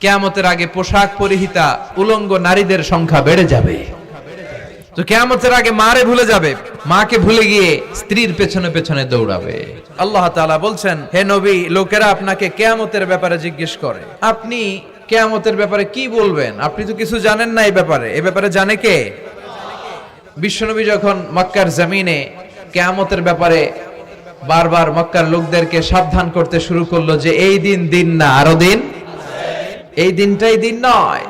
কিয়ামতের আগে পোশাক পরিহিতা উলঙ্গ নারীদের সংখ্যা বেড়ে যাবে। তো কিয়ামতের আগে মারে ভুলে যাবে, মাকে ভুলে গিয়ে স্ত্রীর পেছনে পেছনে দৌড়াবে। আল্লাহ তাআলা বলছেন, হে নবী, লোকেরা আপনাকে কিয়ামতের ব্যাপারে জিজ্ঞেস করে, আপনি কিয়ামতের ব্যাপারে কি বলবেন? আপনি তো কিছু জানেন না এই ব্যাপারে জানে কে? বিশ্বনবী যখন মক্কার জমিনে কিয়ামতের ব্যাপারে বারবার মক্কার লোকদেরকে সাবধান করতে শুরু করলো যে এই দিন না, আরো দিন, এই দিনটাই দিন নয়,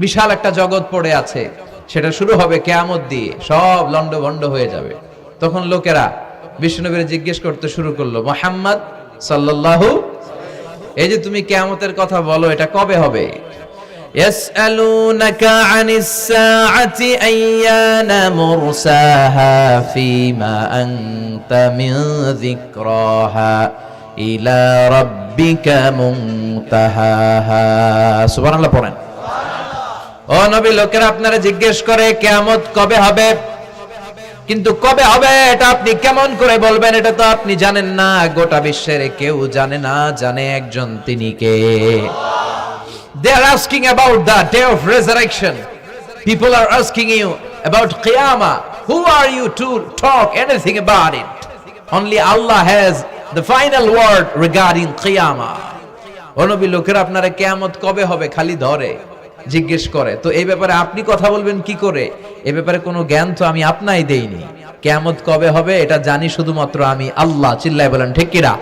বিশাল একটা জগৎ পড়ে আছে, সেটা শুরু হবে কিয়ামত দিয়ে, সব লন্ডভন্ড হয়ে যাবে। তখন লোকেরা বিশ্বনবীর জিজ্ঞেস করতে শুরু করলো, মুহাম্মদ সাল্লাল্লাহু, এই যে তুমি কিয়ামতের কথা বলো, এটা কবে হবে? ইয়াসআলুনাকা আনিস সাআতি আইয়ানা মুরসাহা ফীমা আনতা মিন যিকরাহা ইলা রাব্বিকা মুনতাহাহা। সুবহানাল্লাহ পড়েন। ও নবী, লোকেরা আপনারা জিজ্ঞেস করে কিয়ামত কবে হবে, কিন্তু কবে হবে এটা আপনি কেমন করে বলবেন? এটা তো আপনি জানেন না, গোটা বিশ্বের কেউ জানে না, জানে একজন, তিনি কে? They are asking about the day of resurrection. People are asking you about Qiyamah. Who are you to talk anything about it? Only Allah has the final word regarding Qiyamah. ও নবী, লোকেরা আপনারা কিয়ামত কবে হবে খালি ধরে জিজ্ঞেস করে, তো এই ব্যাপারে আপনি কথা বলবেন কি করে? এই ব্যাপারে কোনো জ্ঞান তো আমি আপনাই দেইনি। কিয়ামত কবে হবে এটা জানি শুধুমাত্র আমি আল্লাহ। চিল্লায় বলেন ঠিক কিনা?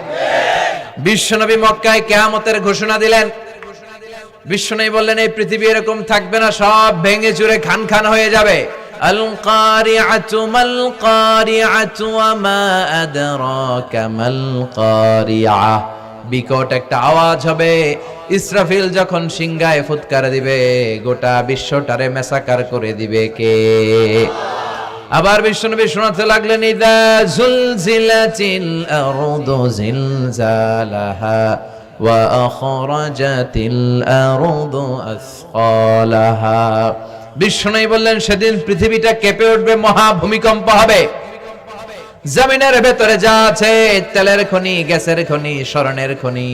বিশ্বনবী মক্কায় কিয়ামতের ঘোষণা দিলেন। বিশ্বনবী বললেন, এই পৃথিবী এরকম থাকবে না, সব ভেঙে চুরে খান খান হয়ে যাবে। আল কারিআতু মাল কারিআতু ওয়া মা আদরাকা মাল কারিআহ। বিকট একটা আওয়াজ হবে, ইসরাফিল যখন সিংহায় ফুৎকার দিবে, গোটা বিশ্বটারে মেসাকার করে দিবে কে? আবার বিশ্বনবী শোনাতে লাগলেন, ইযা জুলজিলাতিল আরদু জিলজালাহা ওয়া আখরাজাতিল আরদু আসকালাহা। বিশ্বনবী বললেন, সেদিন পৃথিবীটা কেঁপে উঠবে, মহা ভূমিকম্প হবে। জমিনের ভেতরে যা আছে, তেলের খনি, গ্যাসের খনি, স্বর্ণের খনি,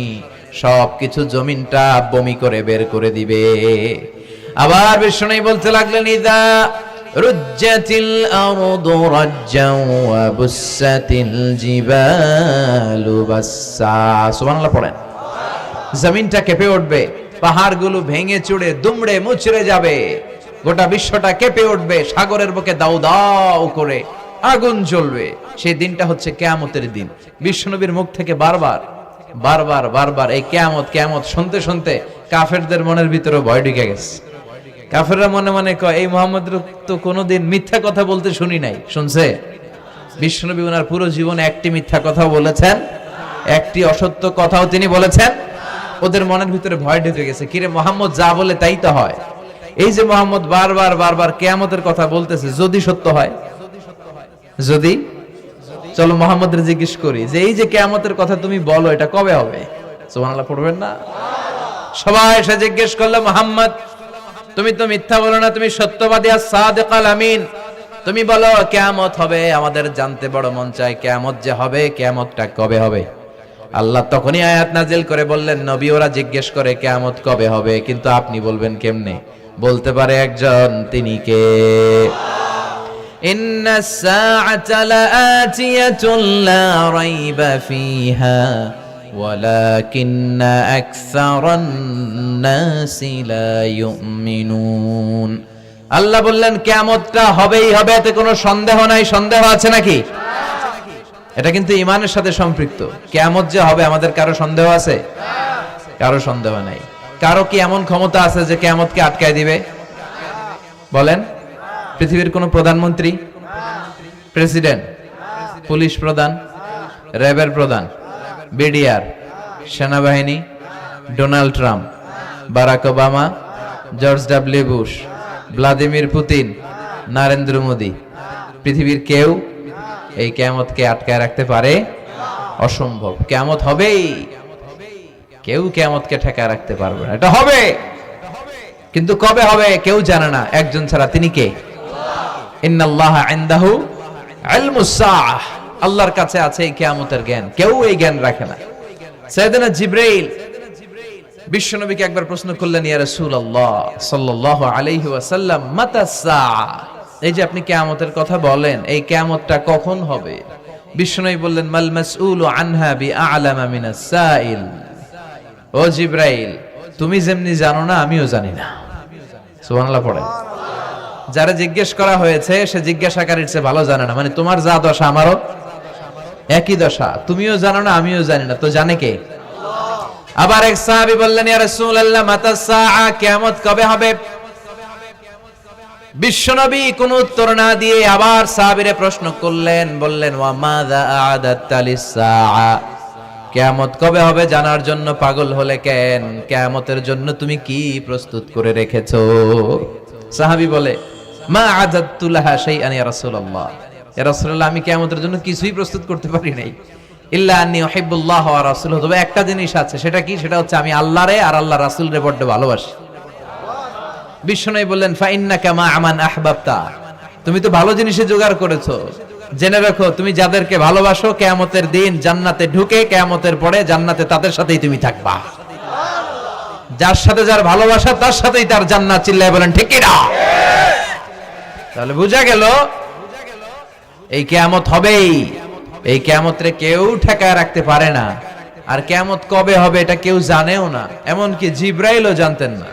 সবকিছু জমিনটা বমি করে বের করে দিবে। আবার বিশ্বনবী বলতে লাগলেন, ইযা রুজ্জাতিল আরদু রাজ্জাও ওয়া বুসাতিল জিবালু বাসসা। সুবহানাল্লাহ পড়েন। জমিনটা কেঁপে উঠবে, পাহাড়গুলো ভেঙে চুরে দুমড়ে মুচড়ে যাবে, গোটা বিশ্বটা কেঁপে উঠবে, সাগরের বুকে দাউ দাউ করে আগুন জ্বলবে। সেই দিনটা হচ্ছে কিয়ামতের দিন। বিশ্বনবীর মুখ থেকে বারবার বারবার বারবার এই কিয়ামত কিয়ামত শুনতে শুনতে কাফেরদের মনের ভিতরে ভয় ঢুকে গেছে। কাফেররা মনে মনে কয়, এই মুহাম্মদ তো কোনোদিন মিথ্যা কথা বলতে শুনি নাই। শুনছে? বিশ্বনবী ওনার পুরো জীবনে একটি মিথ্যা কথা বলেছেন, একটি অসত্য কথাও তিনি বলেছেন। ওদের মনের ভিতরে ভয় ঢুকে গেছে, কিরে মুহাম্মদ যা বলে তাই তো হয়। এই যে মুহাম্মদ বারবার বারবার কিয়ামতের কথা বলতেছে, যদি সত্য হয়, যদি, চলো মুহাম্মদের জিজ্ঞেস করি যে এই যে কিয়ামতের কথা তুমি বলো, এটা কবে হবে? সুবহানাল্লাহ পড়বেন না? সবাই এসে জিজ্ঞেস করলো, মুহাম্মদ তুমি তো মিথ্যা বলো না, তুমি সত্যবাদী আর সাদিকাল আমিন, তুমি বলো কিয়ামত হবে, আমাদের জানতে বড় মন চায় কিয়ামত যে হবে, কিয়ামতটা কবে হবে? আল্লাহ তখনই আয়াত নাজিল করে বললেন, নবী ওরা জিজ্ঞেস করে কিয়ামত কবে হবে, কিন্তু আপনি বলবেন কেমনে? বলতে পারে একজন, তিনি কে? ইন্নাস সাআতা লাআতিয়াতুন লা রাইবা ফিহা ওয়ালাকিন্না আকসারান নাসি লা ইউমিনুন। আল্লাহ বললেন কিয়ামতটা হবেই হবে, এতে কোনো সন্দেহ নাই। সন্দেহ আছে নাকি? এটা কিন্তু ঈমানের সাথে সম্পৃক্ত। কিয়ামত যে হবে, আমাদের কারো সন্দেহ আছে? কারো সন্দেহ নাই। কারো কি এমন ক্ষমতা আছে যে কিয়ামতকে আটকায় দিবে? বলেন। পৃথিবীর কোন প্রধানমন্ত্রী, প্রেসিডেন্ট, পুলিশ প্রধান, র্যাবের প্রধান, বিডিআর, সেনাবাহিনী, Donald Trump, Barack Obama, George W Bush, Vladimir Putin, Narendra Modi, পৃথিবীর কেউ এই কিয়ামতকে আটকায় রাখতে পারে? অসম্ভব। কিয়ামত হবেই, কেউ কিয়ামতকে ঠেকায় রাখতে পারবে না। এটা হবে, কিন্তু কবে হবে কেউ জানে না, একজন ছাড়া। তিনি কে? ইন্নাল্লাহা ইনদাহু ইলমুস সাআহ। আল্লাহর কাছে আছে এই কিয়ামতের জ্ঞান, কেউ এই জ্ঞান রাখে না। সাইয়েদনা জিবরাইল বিশ্বনবীকে একবার প্রশ্ন করলেন, ইয়া রাসূলুল্লাহ সাল্লাল্লাহু আলাইহি ওয়াসাল্লাম, মাতা সাআ, এই যে আপনি কিয়ামতের কথা বলেন, এই কিয়ামতটা কখন হবে? বিশ্বনবী বললেন, মাল মাসউলু আনহা বিআলামা মিনাস সাইল। ও জিবরাইল, তুমি যেমনি জানো না আমিও জানি না। সুবহানাল্লাহ পড়েন। যারা জিজ্ঞেস করা হয়েছে সে জিজ্ঞাসাকারীর চেয়ে ভালো জানে না, মানে তোমার যা দশা আমারও একই দশা, তুমিও জানো না আমিও জানি না, তো জানে কে? আবার এক সাহাবী বললেন, ইয়া রাসূলুল্লাহ মাতা সাআ, কিয়ামত কবে হবে? বিশ্বনবী কোন উত্তর না দিয়ে আবার সাহাবীরে প্রশ্ন করলেন, বললেন, ওয়া মাযা আ'দাতা লিস-সাআ, কিয়ামত কবে হবে জানার জন্য পাগল হলে কেন? কিয়ামতের জন্য তুমি কি প্রস্তুত করে রেখেছো? সাহাবী বলে, মা আ'দাতু লাহা শাইআন ইয়া রাসূলুল্লাহ, ইয়া রাসূলুল্লাহ আমি কিয়ামতের জন্য কিছুই প্রস্তুত করতে পারি নাই, ইল্লা আন্নী উহিব্বুল্লাহ ওয়া রাসূলুহু, তবে একটা জিনিস আছে, সেটা কি? সেটা হচ্ছে আমি আল্লাহরে আর আল্লাহর রাসূলরে বড় ভালোবাসি। বিশ্বনবী বললেন, ফা ইন্নাকা মা আমান আহবাবতা, তুমি তো ভালো জিনিসে জোগাড় করেছো, জেনে রাখো তুমি যাদেরকে ভালোবাসো কিয়ামতের দিন জান্নাতে ঢুকে কিয়ামতের পরে জান্নাতে তাদের সাথেই তুমি থাকবা। যার সাথে যার ভালোবাসা তার সাথেই তার জান্নাত। চিল্লায় বলেন ঠিক কি না? তাহলে বোঝা গেল এই কিয়ামত হবেই, এই কিয়ামতরে কেউ ঠেকায় রাখতে পারে না। আর কিয়ামত কবে হবে এটা কেউ জানেও না, এমনকি জিবরাইলও জানতেন না।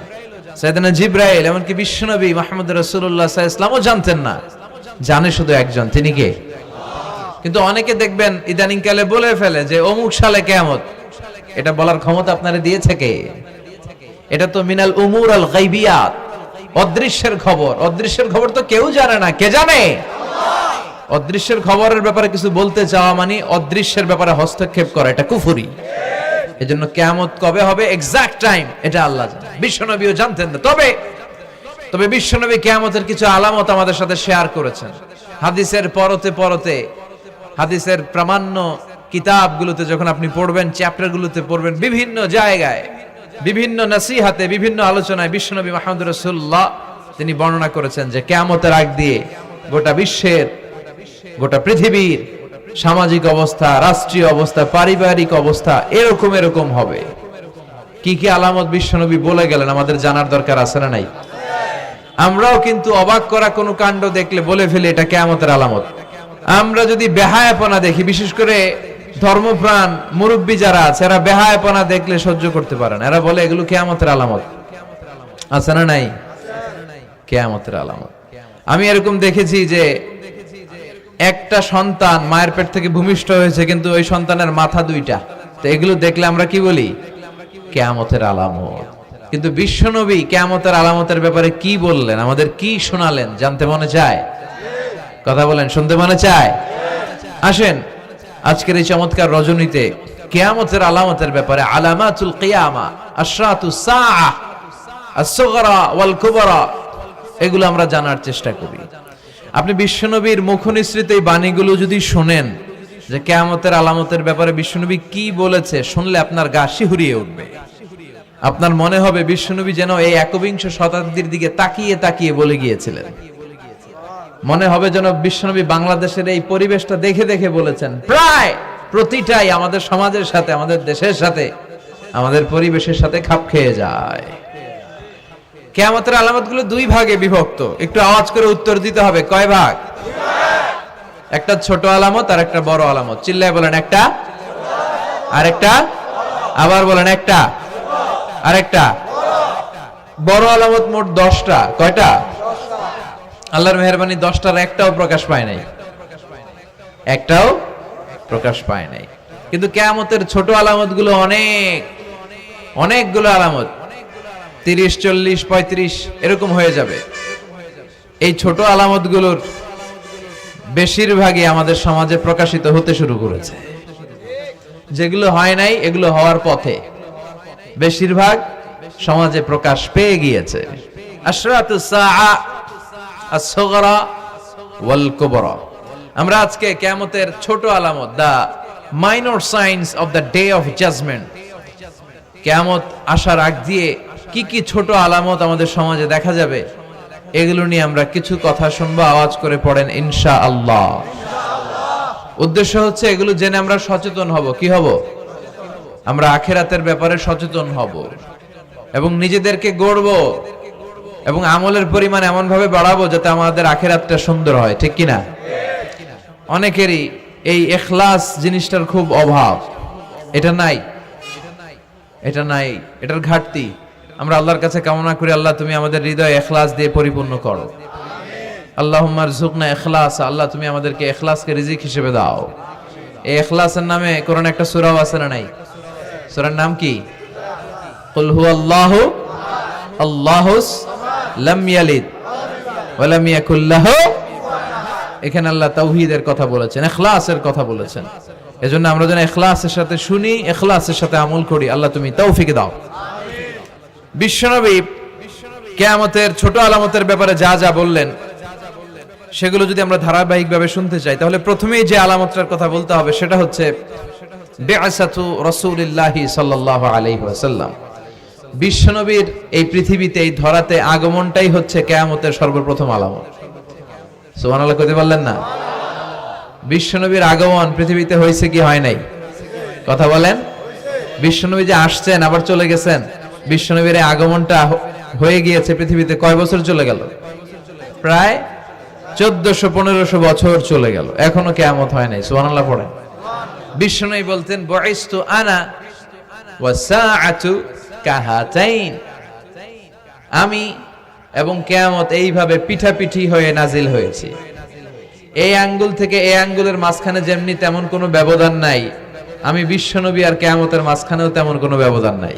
সাইয়েদনা জিবরাইল, এমনকি বিশ্বনবী মুহাম্মদ রাসূলুল্লাহ সাল্লাল্লাহু আলাইহি ওয়াসাল্লামও জানতেন না, জানে শুধু একজন, তিনি কে? কিন্তু অনেকে দেখবেন ইদানিং কালে বলে ফেলে যে অমুক সালে কিয়ামত। এটা বলার ক্ষমতা আপনারে দিয়েছে কে? এটা তো মিনাল উমুর আল গায়বিয়াত, অদৃশ্যের খবর। অদৃশ্যের খবর তো কেউ জানে না, কে জানে? অদৃশ্যের খবরের ব্যাপারে কিছু বলতে চাওয়া মানে অদৃশ্যের ব্যাপারে হস্তক্ষেপ করা, এটা কুফরি। এজন্য কিয়ামত কবে হবে এক্সাক্ট টাইম এটা আল্লাহ জানেন, বিশ্বনবীও জানতেন না। তবে বিশ্বনবী কিয়ামতের কিছু আলামত আমাদের সাথে শেয়ার করেছেন। হাদিসের পরতে পরতে, হাদিসের প্রামাণ্য কিতাবগুলোতে যখন আপনি পড়বেন, চ্যাপ্টারগুলোতে পড়বেন, বিভিন্ন জায়গায়, বিভিন্ন নসিহাতে, বিভিন্ন আলোচনায় বিশ্বনবী মুহাম্মদ রাসূলুল্লাহ তিনি বর্ণনা করেছেন যে কিয়ামতের আগ দিয়ে গোটা বিশ্বের, গোটা পৃথিবীর সামাজিক অবস্থা, রাষ্ট্রীয় অবস্থা, পারিবারিক অবস্থা এরকম হবে। কি কি আলামত বিশ্বনবী বলে গেলেন আমাদের জানার দরকার আছে না নাই? আমরাও কিন্তু অবাক করা কোনো কাণ্ড দেখলে বলে ফেলি এটা কিয়ামতের আলামত। আমরা যদি বেহায়াপনা দেখি, বিশেষ করে ধর্মপ্রাণ মুরব্বী যারা আছে, এরা বেহায়াপনা দেখলে সহ্য করতে পারে না, এরা বলে এগুলো কিয়ামতের আলামত। আছে না নাই? কিয়ামতের আলামত। আমি এরকম দেখেছি যে একটা সন্তান মায়ের পেট থেকে ভূমিষ্ঠ হয়েছে, কিন্তু ওই সন্তানের মাথা দুইটা। তো এগুলো দেখলে আমরা কি বলি? কিয়ামতের আলামত। কিন্তু বিশ্বনবী কিয়ামতের আলামতের ব্যাপারে কি বললেন, আমাদের কি শোনালেন, জানতে মনে চায়? কথা বলেন, শুনতে মনে চায়? আসেন আজকের এই চমৎকার রজনীতে কিয়ামতের আলামতের ব্যাপারে, আলামাতুল কিয়ামা, আশরাতুস সাআ, আস-সুগরা ওয়াল কুবরা, এগুলো আমরা জানার চেষ্টা করি। আপনি বিশ্বনবীর মুখনিসৃত এই বাণীগুলো যদি শোনেন যে কিয়ামতের আলামতের ব্যাপারে বিশ্বনবী কি বলেছে, শুনলে আপনার গা শিহরিয়ে উঠবে। আপনার মনে হবে বিশ্বনবী যেন এই একবিংশ শতাব্দীর দিকে তাকিয়ে তাকিয়ে বলে গিয়েছিলেন। মনে হবে যেন বিশ্বনবী বাংলাদেশের এই পরিবেশটা দেখে দেখে বলেছেন। প্রায় প্রতিটাই আমাদের সমাজের সাথে, আমাদের দেশের সাথে, আমাদের পরিবেশের সাথে খাপ খেয়ে যায়। কিয়ামতের আলামতগুলো দুই ভাগে বিভক্ত। একটু আওয়াজ করে উত্তর দিতে হবে, কয় ভাগ? একটা ছোট আলামত আর একটা বড় আলামত। চিল্লায় বলেন একটা, আরেকটা, আবার বলেন একটা, আরেকটা। বড় আলামত মোট 10টা। কয়টা? আল্লাহর মেহেরবানি 10টার একটাও প্রকাশ পায় নাই, একটাও প্রকাশ পায় নাই। কিন্তু কিয়ামতের ছোট আলামতগুলো অনেকগুলো আলামত, 30, 40, 35 এরকম হয়ে যাবে। এই ছোট আলামতগুলোর বেশিরভাগই আমাদের সমাজে প্রকাশিত হতে শুরু করেছে। যেগুলো হয় নাই এগুলো হওয়ার পথে, বেশিরভাগ সমাজে প্রকাশ পেয়ে গিয়েছে। আশরাতুস সাআ, আস-সুগরা ওয়াল কুবরা। আমরা আজকে কিয়ামতের ছোট আলামত, the minor signs of the day of judgment, কিয়ামত আসার আগ দিয়ে কি কি ছোট আলামত আমাদের সমাজে দেখা যাবে, এগুলো নিয়ে আমরা কিছু কথা শুনবো। আওয়াজ করে পড়েন ইনশাআল্লাহ। উদ্দেশ্য হচ্ছে এগুলো জেনে আমরা সচেতন হব। কি হব? আমরা আখিরাতের ব্যাপারে সচেতন হব। এবং নিজেদেরকে গড়ব এবং আমলের পরিমাণ এমন ভাবে বাড়াবো যাতে আমাদের আখিরাতটা সুন্দর হয়, ঠিক কিনা? অনেকেরই এই ইখলাস জিনিসটার খুব অভাব, এটা নাই, এটার ঘাটতি। আমরা আল্লাহর কাছে কামনা করি, আল্লাহ তুমি আমাদের হৃদয় ইখলাস দিয়ে পরিপূর্ণ করো। আল্লাহুম্মা রযুকনা ইখলাস, আল্লাহ তুমি আমাদেরকে ইখলাসকে রিজিক হিসেবে দাও। এই ইখলাসের নামে কোরআনে একটা সূরাও আছে না নাই? সূরার নাম কি? কুল হুয়াল্লাহু আল্লাহুস লাম ইয়ালিদ ওয়া লাম ইয়াকুল লাহু। এখানে আল্লাহ তাওহীদের কথা বলেছেন, ইখলাসের কথা বলেছেন। এজন্য আমরা যেন ইখলাসের সাথে শুনি, ইখলাসের সাথে আমল করি। আল্লাহ তুমি তৌফিক দাও। বিশ্বনবী কিয়ামতের ছোট আলামতের ব্যাপারে যা যা বললেন সেগুলো যদি আমরা ধারাবাহিকভাবে শুনতে চাই, তাহলে প্রথমেই যে আলামতটার কথা বলতে হবে সেটা হচ্ছে বিআসাতু রাসূলিল্লাহি সাল্লাল্লাহু আলাইহি ওয়াসাল্লাম। বিশ্বনবীর এই পৃথিবীতে, এই ধরাতে আগমনটাই হচ্ছে কিয়ামতের সর্বপ্রথম আলামত। সুবহানাল্লাহ কইতে পারলেন না? বিশ্বনবীর আগমন পৃথিবীতে হয়েছে কি হয় নাই? কথা বলেন। বিশ্বনবী যে আসছেন আবার চলে গেছেন, বিশ্বনবীর এই আগমনটা হয়ে গিয়েছে পৃথিবীতে কয় বছর চলে গেল? প্রায় 1400-1500 বছর চলে গেল, এখনো কিয়ামত হয় নাই। সুবহানাল্লাহ পড়েন। বিশ্বনবী বলতেন বুইস্তু আনা ওয়া সাআতু কাহাতাইন, আমি এবং কিয়ামত এইভাবে পিঠাপিঠি হয়ে নাজিল হয়েছে। এই আঙ্গুল থেকে এই আঙ্গুলের মাঝখানে যেমনি তেমন কোনো ব্যবধান নাই, আমি বিশ্বনবী আর কিয়ামতের মাঝখানেও তেমন কোনো ব্যবধান নাই।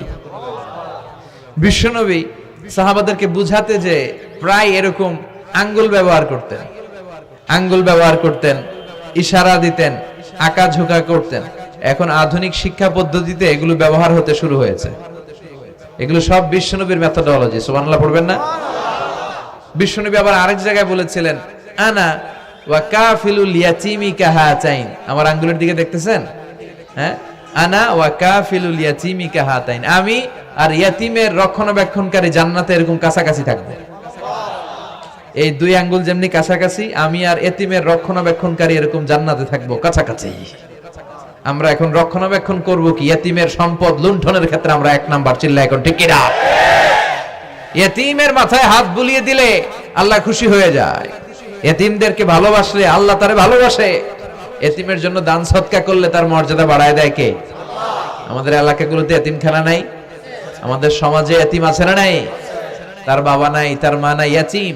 বিশ্বনবী সাহাবাদেরকে বুঝাতে যে প্রায় এরকম আঙ্গুল ব্যবহার করতেন, ইশারা দিতেন, আঁকা ঝোঁকা করতেন। এখন আধুনিক শিক্ষা পদ্ধতিতে এগুলো ব্যবহার হতে শুরু হয়েছে। এগুলো সব বিশ্বনবীর মেথোডোলজি। সুবহানাল্লাহ পড়বেন না? বিশ্বনবী আবার আরেক জায়গায় বলেছিলেন আনা ওয়া কাফিলুল ইয়াতীমি কাহাতাইন, আমার আঙ্গুলের দিকে দেখতেছেন? হ্যাঁ, আনা ওয়া কাফিলুল ইয়াতীমি কাহাতাইন, আমি আর ইয়াতীমের রক্ষণাবেক্ষণকারী জান্নাতে এরকম কাছাকাছি থাকবো। এই দুই আঙ্গুল যেমনি কাছাকাছি, আমি আর ইয়াতীমের রক্ষণাবেক্ষণকারী এরকম জান্নাতে থাকবো কাছাকাছি। আমরা এখন রক্ষণাবেক্ষণ করব কি? ইয়াতীমের সম্পদ লুণ্ঠনের ক্ষেত্রে আমরা এক নাম্বার। চিল্লায় এখন ঠিক কিনা? ইয়াতীমের মাথায় হাত বুলিয়ে দিলে আল্লাহ খুশি হয়ে যায়। এতিমদেরকে ভালোবাসলে আল্লাহ তারে ভালোবাসে। এতিমের জন্য দান সদকা করলে তার মর্যাদা বাড়ায় দেয় কে? আমাদের এলাকাগুলোতে এতিমখানা নাই? আমাদের সমাজে এতিম আছে না নাই? তার বাবা নাই, তার মা নাই, এতিম।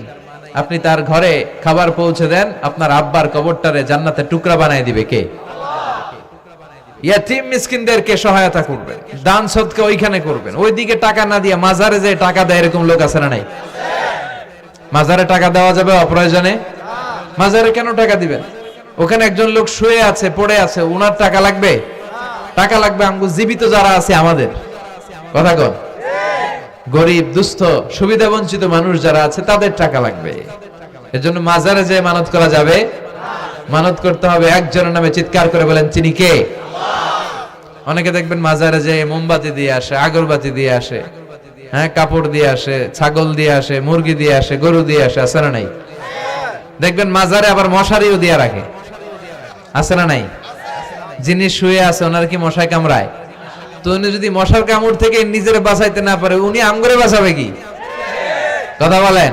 আপনি তার ঘরে খাবার পৌঁছে দেন, আপনার আব্বার কবরটারে জান্নাতে টুকরা বানায় দিবে কে? এতিম মিসকিনদেরকে সহায়তা করবেন, দান সদকা ওইখানে করবেন। ওইদিকে টাকা না দিয়ে মাজারে যে টাকা দেয় এরকম লোক আছে না নাই? মাজারে টাকা দেওয়া যাবে অপ্রয়োজনে? মাজারে কেন টাকা দিবেন? ওখানে একজন লোক শুয়ে আছে, পড়ে আছে, উনার টাকা লাগবে? টাকা লাগবে আমগো জীবিত যারা আছে আমাদের। কথা কন। গরিব, দুস্থ, সুবিধা বঞ্চিত মানুষ যারা আছে তাদের টাকা লাগবে। এজন্য মাজারে যে মানত করা যাবে? মানত করতে হবে একজনের নামে। চিৎকার করে বলেন চিনি কে? অনেকে দেখবেন মাজারে যে মোমবাতি দিয়ে আসে, আগরবাতি দিয়ে আসে, হ্যাঁ, কাপড় দিয়ে আসে, ছাগল দিয়ে আসে, মুরগি দিয়ে আসে, গরু দিয়ে আসে, আছে না নাই? দেখবেন মাজারে আবার মশারিও দিয়ে রাখে, আছে না নাই? যিনি শুয়ে আছে ওনার কি মশায় কামড়ায়? তো উনি যদি মশার কামড় থেকে নিজের বাঁচাইতে না পারে, উনি আমগরে বাঁচাবে কি? কথা বলেন।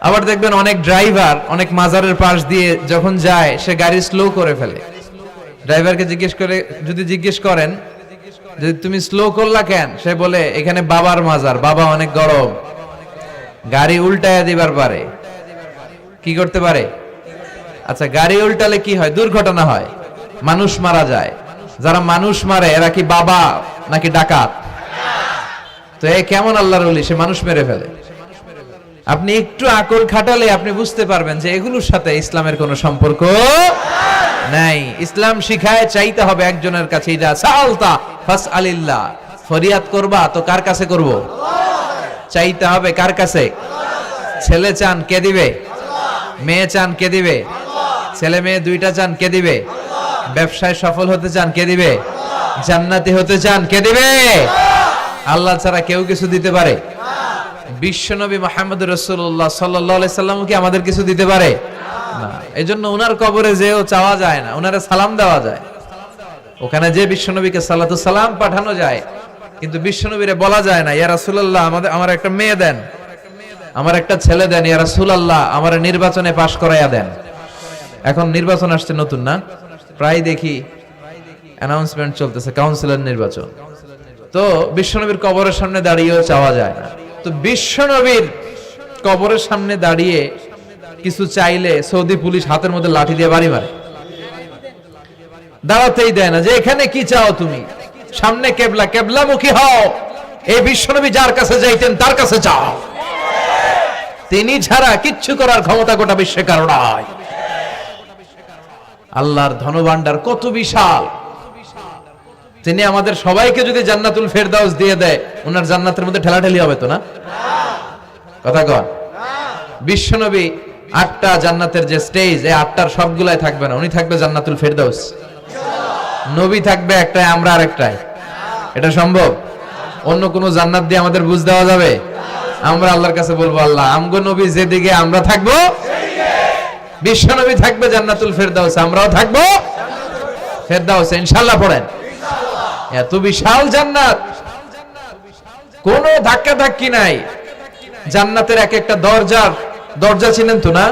আবার দেখবেন অনেক ড্রাইভার অনেক মাজারের পাশ দিয়ে যখন যায় সে গাড়ি স্লো করে ফেলে। ড্রাইভারকে জিজ্ঞেস করেন যে তুমি স্লো করলা কেন? সে বলে এখানে বাবার মাজার, বাবা অনেক গরম। গাড়ি উল্টায় দিবার পারে। কি করতে পারে? আচ্ছা, গাড়ি উল্টালে কি হয়? দুর্ঘটনা হয়, মানুষ মারা যায়। যারা মানুষ মারে এরা কি বাবা নাকি ডাকাত? তো এ কেমন আল্লাহর ওলি, সে মানুষ মেরে ফেলে। আপনি একটু আকল খাটালে আপনি বুঝতে পারবেন যে এগুলোর সাথে ইসলামের কোনো সম্পর্ক নাই। ইসলাম শিখায় চাইতে হবে একজনের কাছে। ইদা সাআলতা ফাসআলিল্লাহ, ফরিয়াদ করবা তো কার কাছে করব? চাইতে হবে কার কাছে? ছেলে চান কে দিবে? মেয়ে চান কে দিবে? ছেলে মেয়ে দুইটা চান কে দিবে? ব্যবসায় সফল হতে চান কে দিবে? জান্নাতি হতে চান কে দিবে? আল্লাহ ছাড়া কেউ কিছু দিতে পারে? বিশ্বনবী মুহাম্মদ রাসূলুল্লাহ সাল্লাল্লাহু আলাইহি সাল্লাম কি আমাদের কিছু দিতে পারে? না। এজন্য ওনার কবরে যেও চাওয়া যায় না, ওনারে সালাম দেওয়া যায়। ওখানে যে বিশ্বনবীকে সালাতু সালাম পাঠানো যায়, কিন্তু বিশ্বনবীরে বলা যায় না, ইয়া রাসূলুল্লাহ আমার একটা মেয়ে দেন, আমার একটা ছেলে দেন, ইয়া রাসূলুল্লাহ আমার নির্বাচনে পাশ করাইয়া দেন। এখন নির্বাচন আসছে নতুন না, প্রায় দেখি অ্যানাউন্সমেন্ট চলতেছে কাউন্সিলর নির্বাচন। তো বিশ্বনবীর কবরের সামনে দাঁড়িয়েও চাওয়া যায় না। তো বিশ্বনবীর কবরের সামনে দাঁড়িয়ে কিছু চাইলে সৌদি পুলিশ হাতের মধ্যে লাঠি দিয়ে বাড়ি মারে, দাঁড়াতেই দেয় না। যে এখানে কি চাও তুমি, সামনে কেবলা, কেবলামুখী হও। এই বিশ্বনবী যার কাছে যাইতেন তার কাছে যাও, তিনি ছাড়া কিচ্ছু করার ক্ষমতা গোটা বিশ্বে কারো নাই। আল্লাহর ধনভাণ্ডার কত বিশাল, তিনি আমাদের সবাইকে যদি জান্নাতুল ফেরদাউস দিয়ে দেয়, ওনার জান্নাতের মধ্যে ঠেলাঠেলি হবে তো না? কথা কন। বিশ্বনবী 8টা জান্নাতের যে স্টেজ, এই 8টার সবগুলাই থাকবে না, উনি থাকবে জান্নাতুল ফেরদাউস। নবী থাকবে একটাই, আমরা আরেকটাই। এটা সম্ভব? অন্য কোন জান্নাত দিয়ে আমাদের বুঝ দেওয়া যাবে? আমরা আল্লাহর কাছে বলবো, আল্লাহ আমগো নবী যেদিকে, আমরা থাকবো বিশ্বনবী থাকবে জান্নাতুল ফেরদাউস, আমরাও থাকবো ফেরদাউসে ইনশাআল্লাহ। পড়েন, এত বিশাল জান্নাত, কোনো ধাক্কা ধাক্কি নাই। জান্নাতের এক একটা দরজা চিনেন তো না?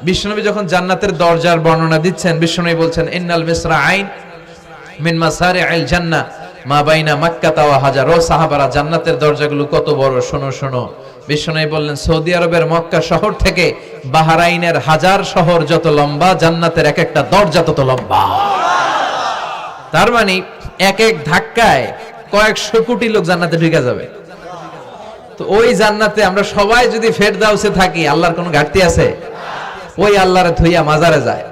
বিশ্বনবী যখন জান্নাতের দরজার বর্ণনা দিচ্ছেন, বিশ্বনবী বলছেন ইন্নাল মিসরাআইন মিন মাসারি'আল জান্নাহ মা বাইনা মাক্কাতা ওয়া হাজার। ও সাহাবারা, জান্নাতের দরজাগুলো কত বড়, শোনো শোনো। বিশ্বনবী বললেন সৌদি আরবের মক্কা শহর থেকে বাহরাইনের হাজার শহর যত লম্বা, জান্নাতের এক একটা দরজা তত লম্বা। তার মানে এক এক ধাক্কায় কয়েকশো কোটি লোক জান্নাতে ঢুকে যাবে। তো ওই জান্নাতে আমরা সবাই যদি ফেরদাউসে থাকি, আল্লাহর কোনো ঘাটতি আছে? ওই আল্লাহরে থইয়া মাজারে যায়,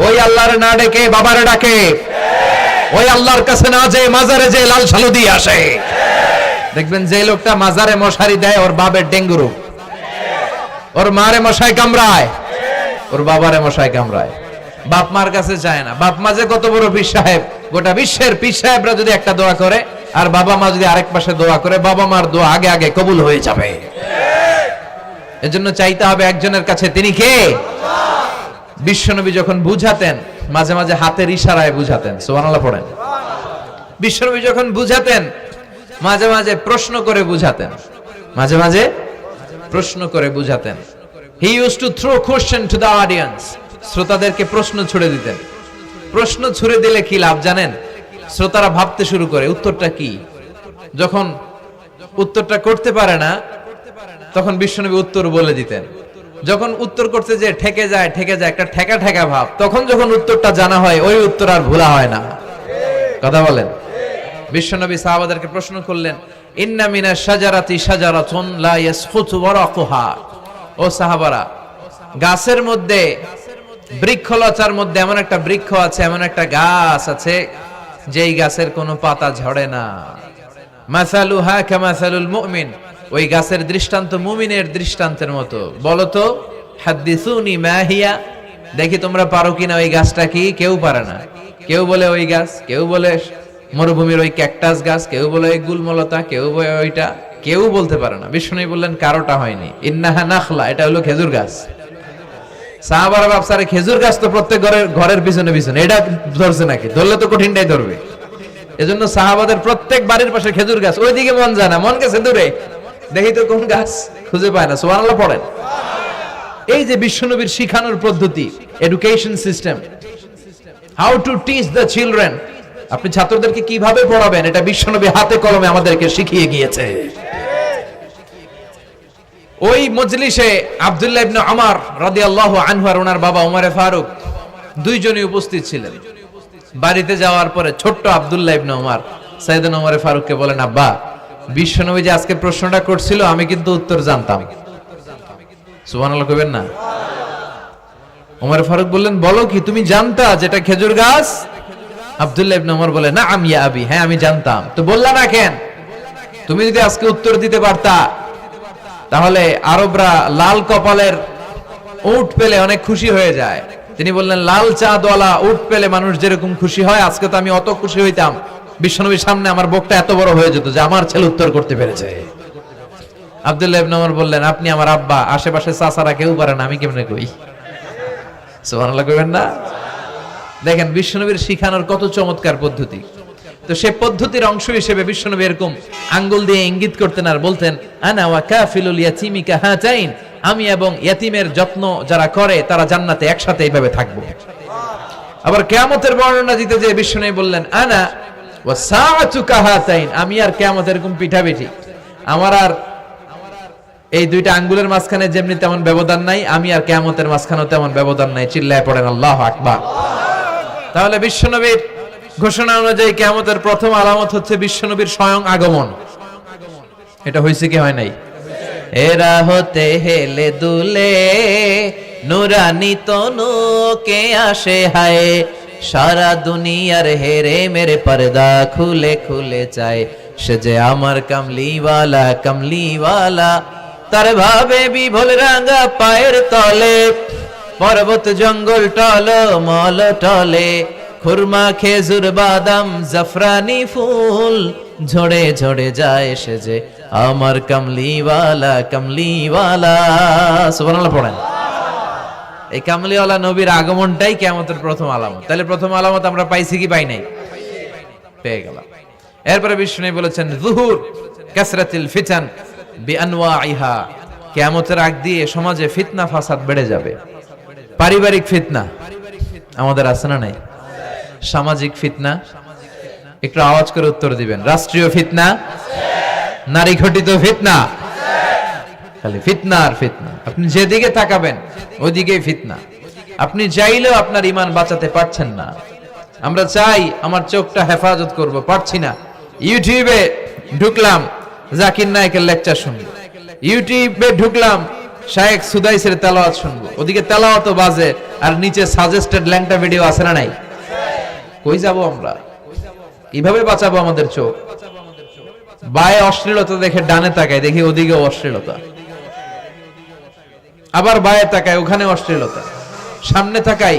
ওই আল্লাহরে না ডেকে বাবারে ডাকে, ওই আল্লাহর কাছে না যেয়ে মাজারে যে লাল সালু দিয়ে আসে। দেখবেন যে লোকটা মাজারে মশারি দেয়, ওর বাবের ডেঙ্গু রোগ, ওর মারে মশাই কামড়ায়, ওর বাবারে মশাই কামড়ায়। বাপ মার কাছে যায় না। বাপ মা যে কত বড় পীর সাহেব, গোটা বিশ্বের পীর সাহেবরা যদি একটা দোয়া করে আর বাবা মা যদি আরেক পাশে দোয়া করে, বাবা মার দোয়া আগে আগে কবুল হয়ে যাবে। এজন্য চাইতে হবে একজনের কাছে, তিনি কে? বিশ্বনবী যখন বুঝাতেন, মাঝে মাঝে হাতের ইশারায় বুঝাতেন। সুবহানাল্লাহ পড়েন। বিশ্বনবী যখন বুঝাতেন, মাঝে মাঝে প্রশ্ন করে বুঝাতেন, মাঝে মাঝে প্রশ্ন করে বুঝাতেন। He use to throw question to the audience. শ্রোতাদেরকে প্রশ্ন ছুড়ে দিতেন। প্রশ্ন ছুড়ে দিলে কি লাভ জানেন? শ্রোতারা ভাবতে শুরু করে উত্তরটা কি। যখন উত্তরটা করতে পারে না, তখন বিশ্বনবী উত্তর বলে দিতেন। যখন উত্তর করতে যে ঠেকে যায় একটা ঠেকা ঠেকা ভাব, তখন যখন উত্তরটা জানা হয়, ওই উত্তর আর ভোলা হয় না। কথা বলেন। বিশ্বনবী সাহাবাদেরকে প্রশ্ন করলেন, ইন্না মিনাশ শাজারাতি শাজারাতুন লা ইয়াসকুতু ওয়ারাকুহা। ও সাহাবারা, গাছের মধ্যে, বৃক্ষলতার মধ্যে এমন একটা বৃক্ষ আছে, এমন একটা গাছ আছে, যেই গাছের কোনো পাতা ঝরে না। মাসালুহা কামাসালুল মুমিন। ওই গাছের দৃষ্টান্ত মুমিনের দৃষ্টান্তের মতো। বলো তো, হাদিসুনি মা হিয়া, দেখি তোমরা পারো কিনা ওই গাছটা কি? কেউ পারে না। কেউ বলে ওই গাছ, কেউ বলে মরুভূমির ওই ক্যাকটাস গাছ, কেউ বলে ওই গুলমলতা, কেউ বলে ওইটা, কেউ বলতে পারে না। বিষ্ণু বললেন কারোটা হয়নি। ইন্নাহা নাখলা, এটা হলো খেজুর গাছ। সাহাবারা ভাবসারে খেজুর গাছ তো প্রত্যেক ঘরের পিছনে পিছনে, এটা ধরছে নাকি? ধরলে তো কঠিনটাই ধরবে। এজন্য সাহাবাদের প্রত্যেক বাড়ির পাশে খেজুর গাছ। ওইদিকে মন যায় না, মন গেছে দূরে, দেখি তো কোন গাছ, খুঁজে পায় না। সুবহানাল্লাহ পড়েন। এই যে বিশ্বনবীর শিখানোর পদ্ধতি, education system, how to teach the children, আপনি ছাত্রদেরকে কিভাবে পড়াবেন, এটা বিশ্বনবী হাতে কলমে আমাদেরকে শিখিয়ে গিয়েছে। ওই মজলিসে আব্দুল্লাহ ইবনে ওমর রাদিয়াল্লাহু আনহু আর ওনার বাবা ওমরে ফারুক দুইজনই উপস্থিত ছিলেন। বাড়িতে যাওয়ার পরে ছোট্ট আব্দুল্লাহ ইবনে ওমর সাইয়েদনা ওমরে ফারুককে বলেন, আব্বা, বিশ্বনবী যে আজকে প্রশ্নটা করছিল, আমি কিন্তু উত্তর জানতাম। সুবহানাল্লাহ কইবেন না? ওমরে ফারুক বললেন, বলো কি, তুমি জানতা যেটা খেজুর গাছ? আব্দুল্লাহ ইবনে ওমর বলে, না আমি আবি, হ্যাঁ আমি জানতাম। তো বললা না কেন? তুমি যদি আজকে উত্তর দিতে পারতা, তাহলে আরবরা লাল কপালের উট পেলে অনেক খুশি হয়ে যায়। তিনি বললেন, লাল চাঁদওয়ালা উট পেলে মানুষ যেরকম খুশি হয়, আজকে তো আমি অত খুশি হইতাম, বিশ্বনবীর সামনে আমার বুকটা এত বড় হয়ে যেত যে আমার ছেলে উত্তর করতে পেরেছে। আব্দুল্লাহ ইবনে ওমর বললেন, আপনি আমার আব্বা, আশেপাশে চাচারা কেউ পারে না, আমি কেমনে কই? সুবহানাল্লাহ কইবেন না? দেখেন বিশ্বনবীর শিখানোর কত চমৎকার পদ্ধতি। তো সে পদ্ধতির অংশ হিসেবে বিশ্বনবী এরকম আঙ্গুল দিয়ে ইঙ্গিত করতেন আর বলতেন, আনা ওয়া কাফিলুল ইয়াতীমি কাহাতাইন, আমি এবং ইয়াতিমের যত্ন যারা করে তারা জান্নাতে একসাথে এইভাবে থাকবো। আবার কিয়ামতের বর্ণনা দিতে যে বিশ্বনবী বললেন, আনা ওয়া সাআতু কাহাতাইন, আমি আর কিয়ামত এরকম পিঠাপিঠি, আমার আর এই দুইটা আঙ্গুলের মাঝখানে যেমনি তেমন ব্যবধান নাই, আমি আর কিয়ামতের মাঝখানেও তেমন ব্যবধান নাই। চিল্লায় পড়েন আল্লাহু আকবার। তাহলে বিশ্বনবীর ঘোষণা অনুযায়ী কিয়ামতের প্রথম আলামত হচ্ছে বিশ্বনবীর স্বয়ং আগমন। এটা হয়েছে কি হয় নাই? এরা হতে হেলে দুলে নুরানি তনু কে আসে হায়, সারা দুনিয়ার হেরে মেরে পর্দা খুলে খুলে চায়, সে যে আমার কামলিওয়ালা কামলিওয়ালা, তার ভাবে বিভোল রাঙা পায়ের তলে, পর্বত জঙ্গল টল মল টলে, খুরমা খেজুর বাদাম জাফরানি ফুল, ঝরে ঝরে যায় সে যে আমার কামলিওয়ালা কামলিওয়ালা। সুবহানাল্লাহ পড়েন। এই কামলিওয়ালা নবীর আগমনটাই কিয়ামতের প্রথম আলামত। তাহলে প্রথম আলামত আমরা পাইছি কি পাই নাই? পেয়ে গেলাম। এরপরে বিষ্ণু বলেছেন, যুহুর কাসরাতিল ফিতান বিআনওয়াইহা, কিয়ামতের আগ দিয়ে সমাজে ফিতনা ফাসাদ বেড়ে যাবে। পারিবারিক ফিতনা আমাদের আছে না নাই? সামাজিক ফিতনা, একটু আওয়াজ করে উত্তর দিবেন। রাষ্ট্রীয় ফিতনা, নারী ঘটিত ফিতনা, খালি ফিতনা আর ফিতনা। আপনি যেদিকে তাকাবেন ওইদিকেই ফিতনা। আপনি চাইলেও আপনার ঈমান বাঁচাতে পারছেন না। আমরা চাই আমার চোখটা হেফাজত করব, পারছি না। ইউটিউবে ঢুকলাম, জাকির নায়েকের লেকচার শুনবো। ইউটিউবে ঢুকলাম, শায়েখ সুদাইসের তেলাওয়াত শুনবো। ওদিকে তেলাওয়াতও বাজে আর নিচে সাজেস্টেড ল্যাংটা ভিডিও আছে না নাই? কই যাব আমরা? কিভাবে বাঁচাবো আমাদের চোখ? বায়ে অশ্লীলতা দেখে ডানে তাকায়, দেখি ওদিকে অশ্লীলতা, আবার বায়ে তাকায়, ওখানে অশ্লীলতা, সামনে তাকাই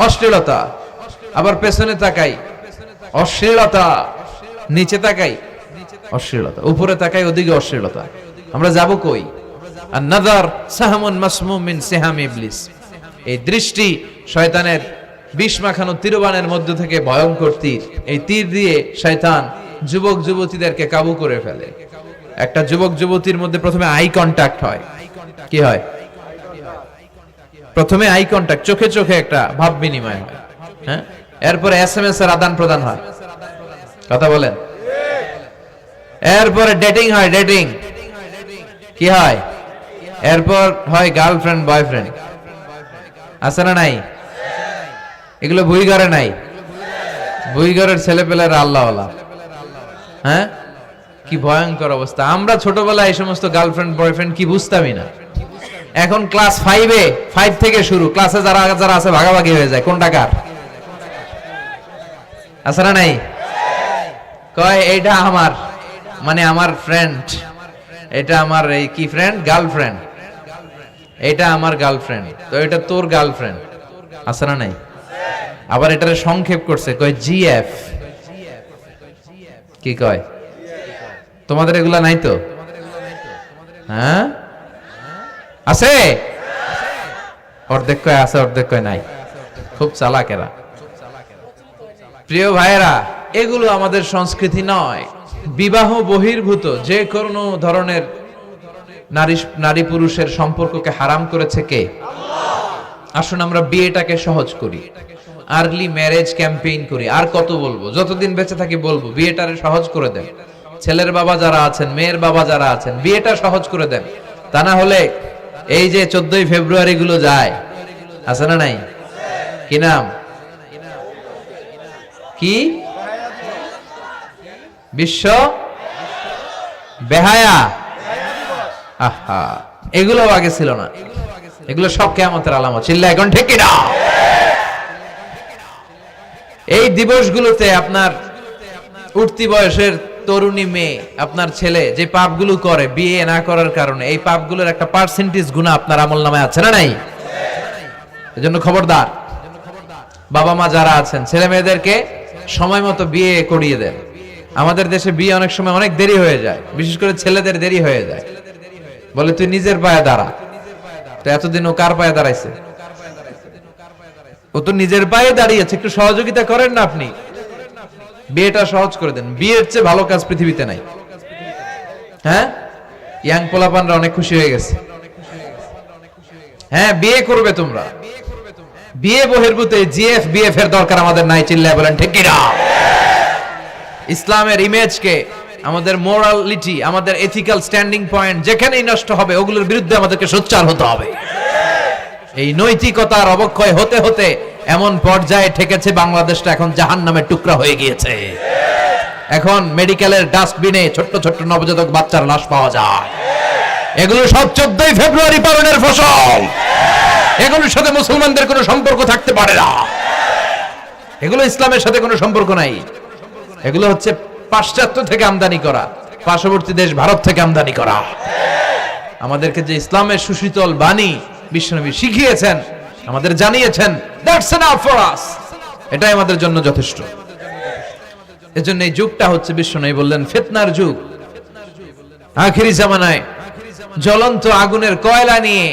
অশ্লীলতা, আবার পেছনে তাকাই অশ্লীলতা, নিচে তাকাই অশ্লীলতা, উপরে তাকাই ওদিকে অশ্লীলতা। আমরা যাব কই? আন-নাযার সাহমুন মাসমুম মিন সিহাম ইবলিস। এই দৃষ্টি শয়তানের বিষ মাখানো তীরবানের মধ্য থেকে ভয়ঙ্কর তীর। এই তীর দিয়ে শয়তান যুবক যুবতীদেরকে কাবু করে ফেলে। একটা যুবক যুবতীর মধ্যে প্রথমে আই কন্টাক্ট হয়। কি হয়? প্রথমে আই কন্টাক্ট, চোখে চোখে একটা ভাব বিনিময় হয়। হ্যাঁ, এরপরে এসএমএস এর আদান প্রদান হয়। কথা বলেন। এরপরে ডেটিং হয়। ডেটিং কি হয়? এরপর হয় গার্লফ্রেন্ড বয়ফ্রেন্ড। আছে না নাই? এগুলো ভুইঘরে নাই। ভুইঘরের ছেলেপেলেরা আল্লাহওয়ালা। হ্যাঁ, কি ভয়ঙ্কর অবস্থা। আমরা ছোটবেলায় এই সমস্ত গার্লফ্রেন্ড বয়ফ্রেন্ড কি বুঝতামই না। এখন ক্লাস 5 থেকে শুরু, ক্লাসে যারা যারা আছে ভাগাভাগি হয়ে যায় কোনটা কার। আছে না নাই? কয় এইটা আমার, মানে আমার ফ্রেন্ড, এটা আমার এই কি ফ্রেন্ড, গার্লফ্রেন্ড, এটা আমার গার্লফ্রেন্ড, তো এটা তোর গার্লফ্রেন্ড। আছে না নাই? আবার এটারে সংক্ষেপ করছে, কয় জিএফ। কি কয়? তোমাদের এগুলা নাই তো? হ্যাঁ আছে, অর্ধেক কয় আছে, অর্ধেক কয় নাই। খুব চালাক এরা। প্রিয় ভাইয়েরা, এগুলো আমাদের সংস্কৃতি নয়। বিবাহ বহির্ভূত যে কোনো ধরনের নারী পুরুষের সম্পর্ককে হারাম করেছে কে? আসুন আমরা বিয়েটাকে সহজ করি, আর্লি ম্যারেজ ক্যাম্পেইন করি। আর কত বলবো? যতদিন বেঁচে থাকি বলবো, বিয়েটারে সহজ করে দেন। ছেলের বাবা যারা আছেন, মেয়ের বাবা যারা আছেন, বিয়েটা সহজ করে দেন। তা না হলে এই যে 14ই ফেব্রুয়ারি গুলো যায়, আছে না নাই? কি নাম? কি? বিশ্ব বেহায়া। আহা, এগুলো আগে ছিল না। এগুলো সব কিয়ামতের আলামত। চিল্লা এখন ঠিক কিনা? এই দিবসগুলোতে আপনার উঠতি বয়সের তরুণী মেয়ে, আপনার ছেলে যে পাপগুলো করে বিয়ে না করার কারণে, এই পাপগুলোর একটা পার্সেন্টেজ গুনাহ আপনার আমলনামায় আছে না নাই? এজন্য খবরদার, বাবা মা যারা আছেন, ছেলে মেয়েদেরকে সময় মতো বিয়ে করিয়ে দেন। আমাদের দেশে বিয়ে অনেক সময় অনেক দেরি হয়ে যায়, বিশেষ করে ছেলেদের দেরি হয়ে যায়। বলে তুই নিজের পায়ে দাঁড়া। তো এতদিন ও কার পায়ে দাঁড়াইছে? ও তো নিজের পায়ে দাঁড়িয়েছে, একটু সহযোগিতা করেন না আপনি। বিয়েটা সহজ করে দেন, বিয়ের চেয়ে ভালো কাজ পৃথিবীতে নাই। হ্যাঁ, ইয়াং পোলাপানরা অনেক খুশি হয়ে গেছে। হ্যাঁ, বিয়ে করবে তোমরা, বিয়ে বহির্ভূত জিএফ বিএফ এর দরকার আমাদের নাই। চিল্লায় বলেন ঠিক কিনা? ইসলামের ইমেজকে, আমাদের মোরালিটি, আমাদের এথিক্যাল স্ট্যান্ডিং পয়েন্ট যেখানেই নষ্ট হবে ওগুলোর বিরুদ্ধে আমাদেরকে সোচ্চার হতে হবে। এই নৈতিকতার অবক্ষয় হতে হতে এমন পর্যায়ে ঠেকেছে বাংলাদেশটা এখন জাহান্নামের টুকরা হয়ে গিয়েছে। এখন মেডিকেলের ডাস্টবিনে ছোট্ট ছোট্ট নবজাতক বাচ্চার লাশ পাওয়া যায়। এগুলো সব 14ই ফেব্রুয়ারি পালনের ফসল। এগুলোর সাথে মুসলমানদের কোনো সম্পর্ক থাকতে পারে না। এগুলো ইসলামের সাথে কোনো সম্পর্ক নাই। এগুলো হচ্ছে পাশ্চাত্য থেকে আমদানি করা, পার্শ্ববর্তী দেশ ভারত থেকে আমদানি করা। আমাদেরকে যে ইসলামের সুশীতল বাণী বিশ্বনবী শিখিয়েছেন, আমাদের জানিয়েছেন, দ্যাটস এনাফ ফর আস, এটাই আমাদের জন্য যথেষ্ট। এজন্য এই যুগটা হচ্ছে, বিশ্বনবী বললেন, ফিতনার যুগ। আখিরি জামানায় জ্বলন্ত আগুনের কয়লা নিয়ে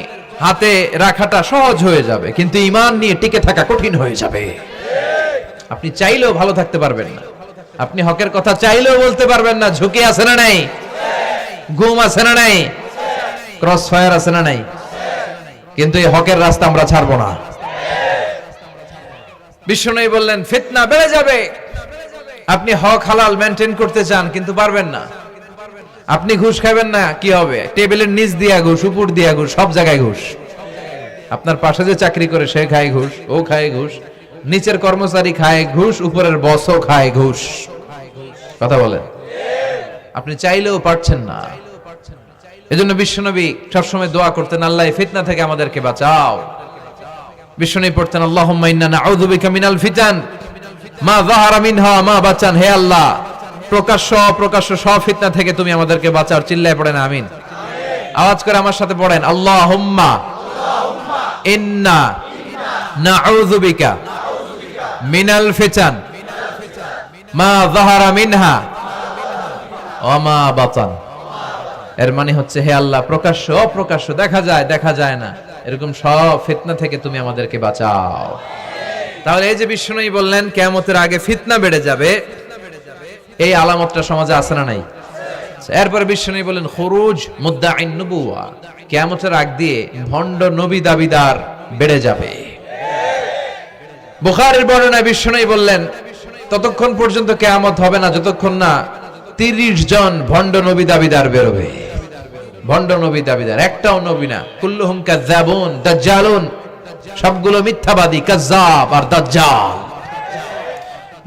হাতে রাখাটা সহজ হয়ে যাবে, কিন্তু ঈমান নিয়ে টিকে থাকা কঠিন হয়ে যাবে। আপনি চাইলেও ভালো থাকতে পারবেন না, আপনি হকের কথা চাইলেও বলতে পারবেন না। ঝুঁকি আছে না নাই? গুম আছে না নাই? ক্রস ফায়ার আছে না নাই? কিন্তু এই হকের রাস্তা আমরা ছাড়বো না। বিশ্বনবী বললেন ফিতনা বেড়ে যাবে। আপনি হক হালাল মেনটেন করতে চান কিন্তু পারবেন না। আপনি ঘুষ খাবেন না, কি হবে? টেবিলের নিচ দিয়া ঘুষ, উপর দিয়া ঘুষ, সব জায়গায় ঘুষ। আপনার পাশে যে চাকরি করে সে খায় ঘুষ, ও খায় ঘুষ, নিচের কর্মচারী খায় ঘুষ, উপরের বসও খায় ঘুষ। কথা বলেন, আপনি চাইলেও পারছেন না। এজন্য বিশ্বনবী সবসময় দোয়া করতেন, আল্লাহ ফিতনা থেকে আমাদেরকে বাঁচাও। বিশ্বনবী পড়তেন, আল্লাহুম্মা ইন্না নাউযু বিকা মিনাল ফিতান মা যাহারা মিনহা মা বাচান। হে আল্লাহ, প্রকাশ্য অপ্রকাশ্য সব ফিতনা থেকে তুমি আমাদেরকে বাঁচাও। চিল্লায় পড়েন আমিন। আওয়াজ করে আমার সাথে পড়েন, আল্লাহুম্মা ইন্না নাউযু বিকা মিনাল ফিতান মা যাহারা মিনহা ওয়া মা বাতান। এর মানে হচ্ছে, হে আল্লাহ, প্রকাশ্য অপ্রকাশ্য, দেখা যায় দেখা যায় না, এরকম সব ফিতনা থেকে তুমি আমাদেরকে বাঁচাও। তাহলে এই যে বিশ্বনবী বললেন কিয়ামতের আগে ফিতনা বেড়ে যাবে, এই আলামতটা সমাজে আছে না নাই? এরপরে বিশ্বনবী বলেন খুরুজ মুদ্দাঈন নবুওয়া, কিয়ামতের আগ দিয়ে ভণ্ড নবী দাবিদার বেড়ে যাবে। বুখারীর বর্ণনায় বিশ্বনবী বললেন, ততক্ষণ পর্যন্ত কিয়ামত হবে না যতক্ষণ না 30 জন ভণ্ড নবী দাবিদার বেরোবে। ভণ্ড নবী দাবিদার, একটাও নবী না। কুল্লুহুম কাযাবুন দাজ্জালুন, সবগুলো মিথ্যাবাদী, কাযাব আর দাজ্জাল।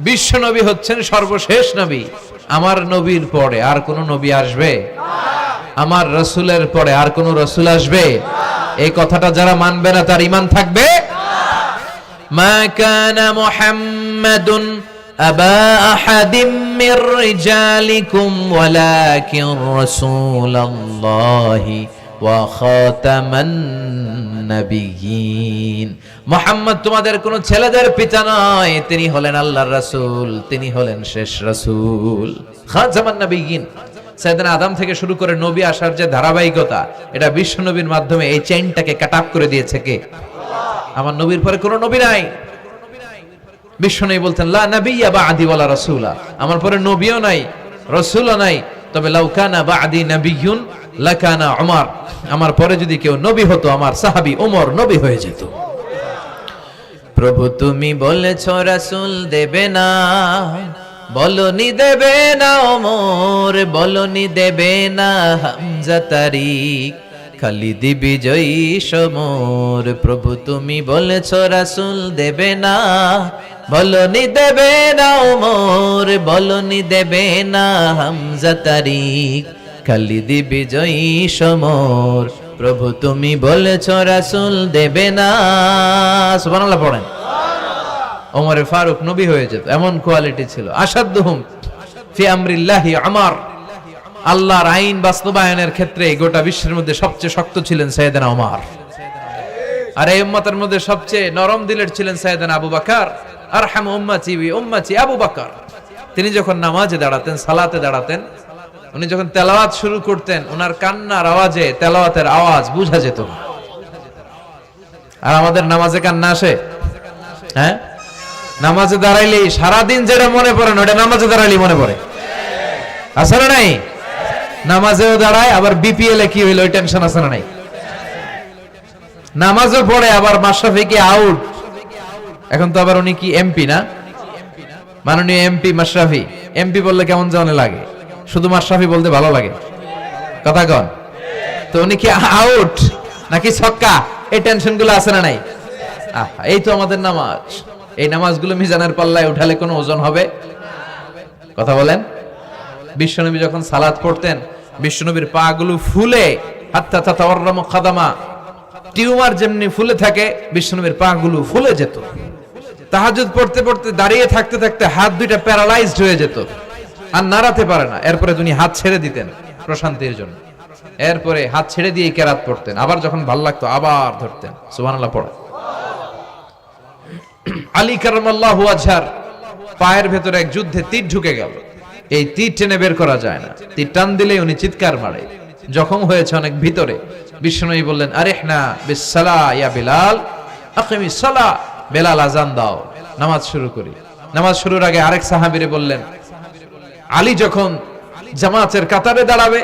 বিশ্ব নবী হচ্ছেন সর্বশেষ নবী। আমার নবীর পরে আর কোন নবী আসবে? আমার রাসূলের পরে আর কোন রাসূল আসবে? এই কথাটা যারা মানবে না তার ঈমান থাকবে। মা কানা মুহাম্মাদুন আবা আহাদিম মির রিজালিকুম ওয়ালাকিন রাসূলুল্লাহি ওয়া খাতামান নাবিয়িন। মুহাম্মদ তোমাদের কোন ছেলেদের পিতা নয়, তিনি হলেন আল্লাহর রাসূল, তিনি হলেন শেষ রাসূল। খাতামান নাবিয়িন, সাইয়েদনা আদম থেকে শুরু করে নবী আসার যে ধারাবাহিকতা, এটা বিশ্ব নবীর মাধ্যমে এই চেইনটাকে কাট আপ করে দিয়েছে কে? আমার নবীর পরে কোন নবী নাই। বিশ্ব নবী বলতেন, লা নাবিয়্যা বা'দি ওয়ালা রাসূলা, আমার পরে নবীও নাই, রাসূলও নাই, তবে লাউ কানা বা'দি নাবিয়্যুন লাকানা উমর, আমার পরে যদি কেউ নবী হতো আমার সাহাবী ওমর নবী হয়ে যেত। প্রভু তুমি বলেছো রাসূল দেবে না, বলনি দেবে না ওমর, বলনি দেবে না হামজা তারিক, খালিদ বিজয়ী সমর। প্রভু তুমি বলেছো রাসূল দেবে না, বলনি দেবে না ওমর, বলনি দেবে না হামজা তারিক, খালিদ বিজয়ী সমর। প্রভু তুমি বলেছো রাসূল দেবে না। সুবহানাল্লাহ পড়েন। ওমর ফারুক নবী হয়ে যেত, এমন কোয়ালিটি ছিল। আসাদুহুম ফি আমরিল্লাহি উমর, আল্লাহর আইন বাস্তবায়নের ক্ষেত্রে গোটা বিশ্বের মধ্যে সবচেয়ে শক্ত ছিলেন সাইয়েদনা ওমর। আর এই উম্মতের মধ্যে সবচেয়ে নরম দিলের ছিলেন সাইয়েদনা আবু বকর। আরহামু উম্মতি বি উম্মতি আবু বকর। তিনি যখন নামাজে দাঁড়াতেন, সালাতে দাঁড়াতেন, উনি যখন তেলাওয়াত শুরু করতেন, ওনার কান্নার আওয়াজে তেলাওয়াতের আওয়াজ বোঝা যেত না। আর আমাদের নামাজে কান্না আসে? হ্যাঁ, নামাজে দাঁড়াইলে সারাদিন যেটা মনে পড়ে না ওটা নামাজে দাঁড়াইলে মনে পড়ে, আছে না নাই? নামাজেও দাঁড়ায়, আবার বিপিএল এ কি হইলো ওই টেনশন আছে না নাই? নামাজও পড়ে, আবার মাশরাফি কি আউট, এখন তো আবার উনি কি এমপি না, মাননীয় এমপি মাশরাফি। এমপি বললে কেমন জানে লাগে, শুধু মাশরাফি বলতে ভালো লাগে, কথা কন। তো উনি কি আউট নাকি ছক্কা, এই টেনশন গুলো আছে না নাই? এই তো আমাদের নামাজ। এই নামাজগুলো মিজানের পাল্লায় উঠালে কোনো ওজন হবে? কথা বলেন। বিশ্বনবী যখন সালাত পড়তেন, বিশ্বনবীর পা গুলো ফুলে, হাত্তা তাতাওয়াররামু খাদামা, টিউমার যেমনি ফুলে থাকে বিশ্বনবীর পা গুলো ফুলে যেত। তাহাজ্জুদ পড়তে পড়তে দাঁড়িয়ে থাকতে থাকতে হাত দুইটা প্যারালাইজড হয়ে যেত, আর নাড়াতে পারে না। এরপরে তিনি হাত ছেড়ে দিতেন প্রশান্তির জন্য, এরপরে হাত ছেড়ে দিয়ে কেরাত পড়তেন, আবার যখন ভাল লাগতো আবার ধরতেন। সুবহানাল্লাহ পড়ে। আলী কারামাল্লাহু ওয়াজহার পায়ের ভেতরে এক যুদ্ধে তীর ঢুকে গেল। এই তীর টেনে বের করা যায় না, তীর টান দিলেই উনি চিৎকার মারে, জখম হয়েছে অনেক ভিতরে। বিশ্বনবী বললেন, আরিহনা বিসসালা ইয়া বিলাল, আকিমিস সালা, বেলাল আজান দাও, নামাজ শুরু করি। নামাজ শুরুর আগে আরেক সাহাবীরে বললেন, আলী যখন জামাতের কাতারে দাঁড়াবে,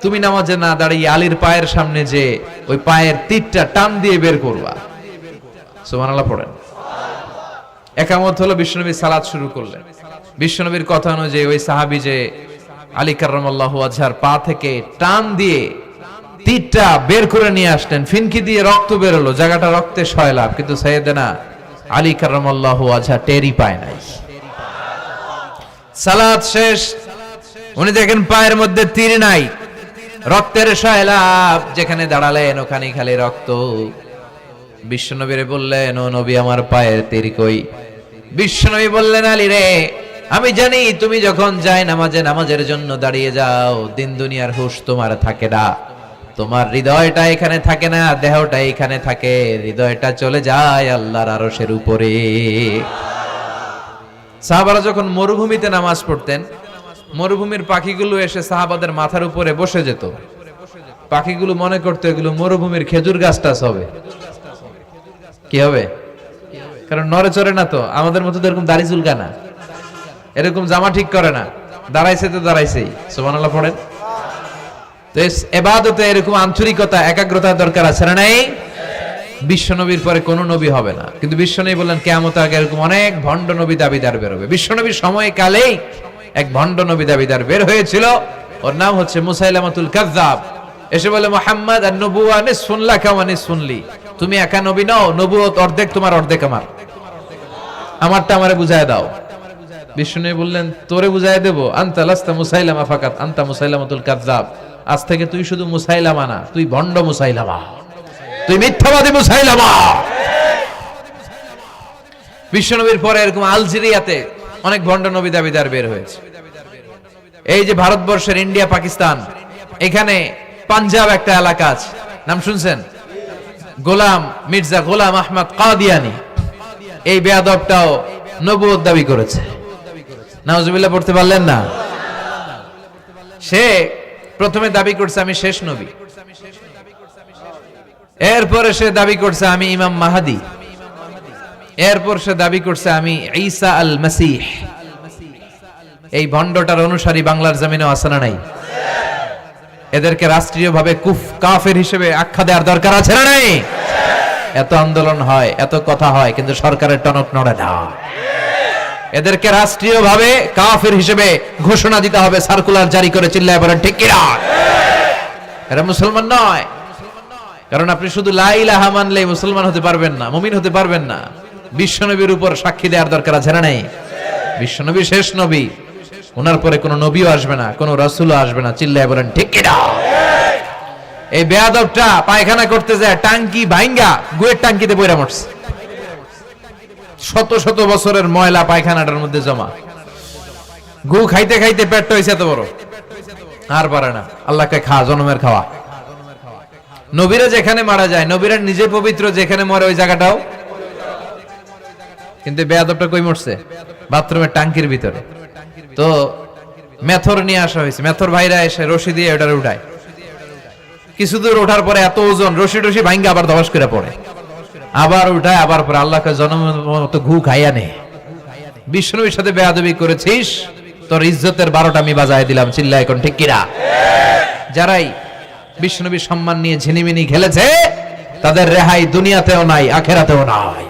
তুমি নামাজে না দাঁড়িয়ে আলীর পায়ের সামনে যে ওই পায়ের তীরটা টান দিয়ে বের করবা। সুবহানাল্লাহ পড়েন। একামত হলো, বিশ্বনবী সালাত শুরু করলেন। বিশ্বনবীর কথা অনুযায়ী ওই সাহাবী যে আলী কারামাল্লাহু ওয়াজহার পা থেকে টান দিয়ে তীরটা বের করে নিয়ে আসলেন, ফিনকি দিয়ে রক্ত বের হলো, জায়গাটা রক্তে সয়লাভ, কিন্তু সাইয়েদনা আলী কারামাল্লাহু ওয়াজহা টেরই পায় নাই। সালাত শেষ, উনি দেখেন পায়ের মধ্যে তীর নাই, রক্তের সয়লাভ, যেখানে দাঁড়ালেন ওখানে খালি রক্ত। বিশ্বনবীরে বললেন, ও নবী আমার পায়ের তীর কই? বিশ্বনবী বললেন, আলী রে, আমি জানি তুমি যখন যায় নামাজে নামাজের জন্য দাঁড়িয়ে যাও, দিন দুনিয়ার হুঁশ তোমার থাকে না, তোমার হৃদয়টা এখানে থাকে না, দেহটা এখানে থাকে, হৃদয়টা চলে যায় আল্লাহর আরশের উপরে। সাহাবারা যখন মরুভূমিতে নামাজ পড়তেন, মরুভূমির পাখিগুলো এসে সাহাবাদের মাথার উপরে বসে যেত। পাখিগুলো মনে করতো এগুলো মরুভূমির খেজুর গাছটা হবে। কি হবে? কারণ নড়ে চড়ে না তো, আমাদের মতো এরকম দাড়ি চুলকা না, এরকম জামা ঠিক করে না, দাঁড়াইছে তো দাঁড়াইছেই। সুবহানাল্লাহ পড়েন। তো ইবাদতে এরকম আন্তরিকতা, একাগ্রতা দরকার আছে না নাই? বিশ্বনবীর পরে কোন নবী হবে না, কিন্তু বিশ্বনবী বললেন কিয়ামতের আগে এরকম অনেক ভণ্ড নবী দাবিদার বের হবে। বিশ্বনবীর সময়কালেই এক ভণ্ড নবী দাবিদার বের হয়েছিল, ওর নাম হচ্ছে মুসাইলামাতুল কাযযাব। এসে বলে, মুহাম্মদ আন-নবুওয়া নিসফুন লাকা ওয়া নিসফুন লি, তুমি একা নবী নও, নবুয়ত অর্ধেক তোমার অর্ধেক আমার, আমারটা আমারে বুঝায় দাও। বিশ্বনবী বললেন, তোরে বুঝায় দেব? আনতা লাস্তা মুসাইলামা ফাকাত, আনতা মুসাইলামাতুল কাযযাব, আজ থেকে তুই শুধু মুসাইলামা না, তুই ভণ্ড মুসাইলামা, তুই মিথ্যাবাদী মুসাইলামা। বিশ্বনবীর পরে এরকম আলজেরিয়াতে অনেক ভণ্ড নবী দাবিদার বের হয়েছে। এই যে ভারতবর্ষের ইন্ডিয়া পাকিস্তান, এখানে পাঞ্জাব একটা এলাকা আছে, নাম শুনছেন? গোলাম মির্জা গোলাম আহমদ কাদিয়ানি, এই বেয়াদবটাও নবুয়ত দাবি করেছে। নাউজুবিল্লাহ পড়তে পারলেন না? সে প্রথমে দাবি করছে আমি শেষ নবী, এরপরে সে দাবি করছে আমি ইমাম মাহাদি, এরপর সে দাবি করছে আমি ঈসা আল মাসিহ। এই ভণ্ডটার অনুসারী বাংলার জমিনে আছে না নাই? এদেরকে রাষ্ট্রীয়ভাবে কাফের হিসেবে আখ্যা দেওয়ার দরকার আছে না নাই? এত আন্দোলন হয়, এত কথা হয়, কিন্তু সরকারের টনক নড়ে না। এদেরকে রাষ্ট্রীয়ভাবে কাফের হিসেবে ঘোষণা দিতে হবে, সার্কুলার জারি করে চিল্লায় বলেন ঠিক কিনা? এরা মুসলমান নয়। কারণ আপনি শুধু লা ইলাহা মানলেই মুসলমান হতে পারবেন না, মুমিন হতে পারবেন না। বিশ্বনবীর উপর সাক্ষী দেওয়ার দরকার আছে না নাই? বিশ্বনবী শেষ নবী, ওনার পরে কোনো নবীও আসবে না, কোনো রাসূলও আসবে না, চিল্লায় বলেন ঠিক কিনা? এই বেয়াদবটা পায়খানা করতে যায় টাঙ্কি ভাঙ্গা গুয়ের টাঙ্কিতে পয়রা মরছে। শত শত বছরের ময়লা পায়খানাটার মধ্যে জমা, গু খাইতে খাইতে পেটটা হইছে এত বড়, আর পারে না। আল্লাহকে খা, জনমের খাওয়া। নবীরা যেখানে মারা যায়, নবীরা নিজে পবিত্র, যেখানে মরে ওই জায়গাটাও, কিন্তু বেয়াদবটা কই মরছে? বাথরুমের টাঙ্কির ভিতরে। তো মেথর নিয়ে আসা হয়েছে, মেথর ভাইরা এসে রশি দিয়ে ওটার উঠায়। কিছু দূর ওঠার পরে এত ওজন, রশি টশি ভাঙ্গা আবার ধস করে পড়ে, আবার উঠায়, আবার পরে আল্লাহকে জনমের মতো ঘু খাইয়া নে। বিষ্ণুবীর সাথে বেয়াদবি করেছিস, তোর ইজ্জতের 12টা আমি বাজায় দিলাম। চিল্লা এখন ঠিক কিনা? যারাই বিষ্ণুবীর সম্মান নিয়ে ঝিনিমিনি খেলেছে তাদের রেহাই দুনিয়াতেও নাই, আখেরাতেও নাই।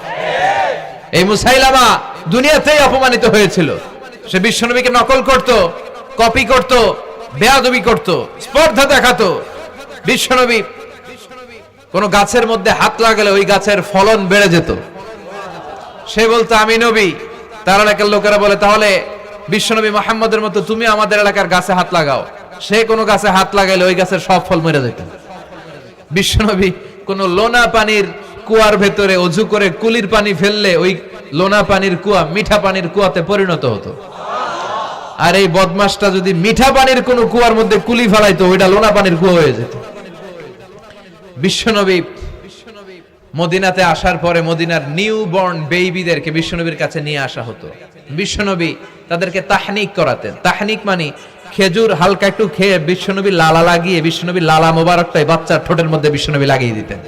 এই মুসাইলামা দুনিয়াতেই অপমানিত হয়েছিল। সে বিশ্বনবীকে নকল করত, কপি করত, বেয়াদবি করত, স্পর্ধা দেখাতো। বিশ্বনবী কোন গাছের মধ্যে হাত লাগালে ওই গাছের ফলন বেড়ে যেত। সে বলতো আমি নবী, তার এলাকার লোকেরা বলে তাহলে বিশ্বনবী মুহাম্মদের মতো তুমি আমাদের এলাকার গাছে হাত লাগাও। সে কোন গাছে হাত লাগাইলে ওই গাছের সব ফল মরে যেত। বিশ্বনবী কোন লোনা পানির কুয়ার ভেতরে অজু করে কুলির পানি ফেললে ওই লোনা পানির কুয়া মিঠা পানির কুয়াতে পরিণত হতো। আর এই বদমাসটা যদি মিঠা পানির কোন কুয়ার মধ্যে কুলি ফেলাইতো, ওইটা লোনা পানির কুয়া হয়ে যেত। বিশ্বনবী মদিনাতে আসার পরে মদিনার নিউ বর্ন বেবিদেরকে বিশ্বনবীর কাছে নিয়ে আসা হতো। বিশ্বনবী তাদেরকে তাহনিক করাতেন। তাহনিক মানে খেজুর হালকা একটু খেয়ে বিশ্বনবী লালা লাগিয়ে বিশ্বনবী লালা মোবারকটাই বাচ্চার ঠোঁটের মধ্যে বিশ্বনবী লাগিয়ে দিতেন।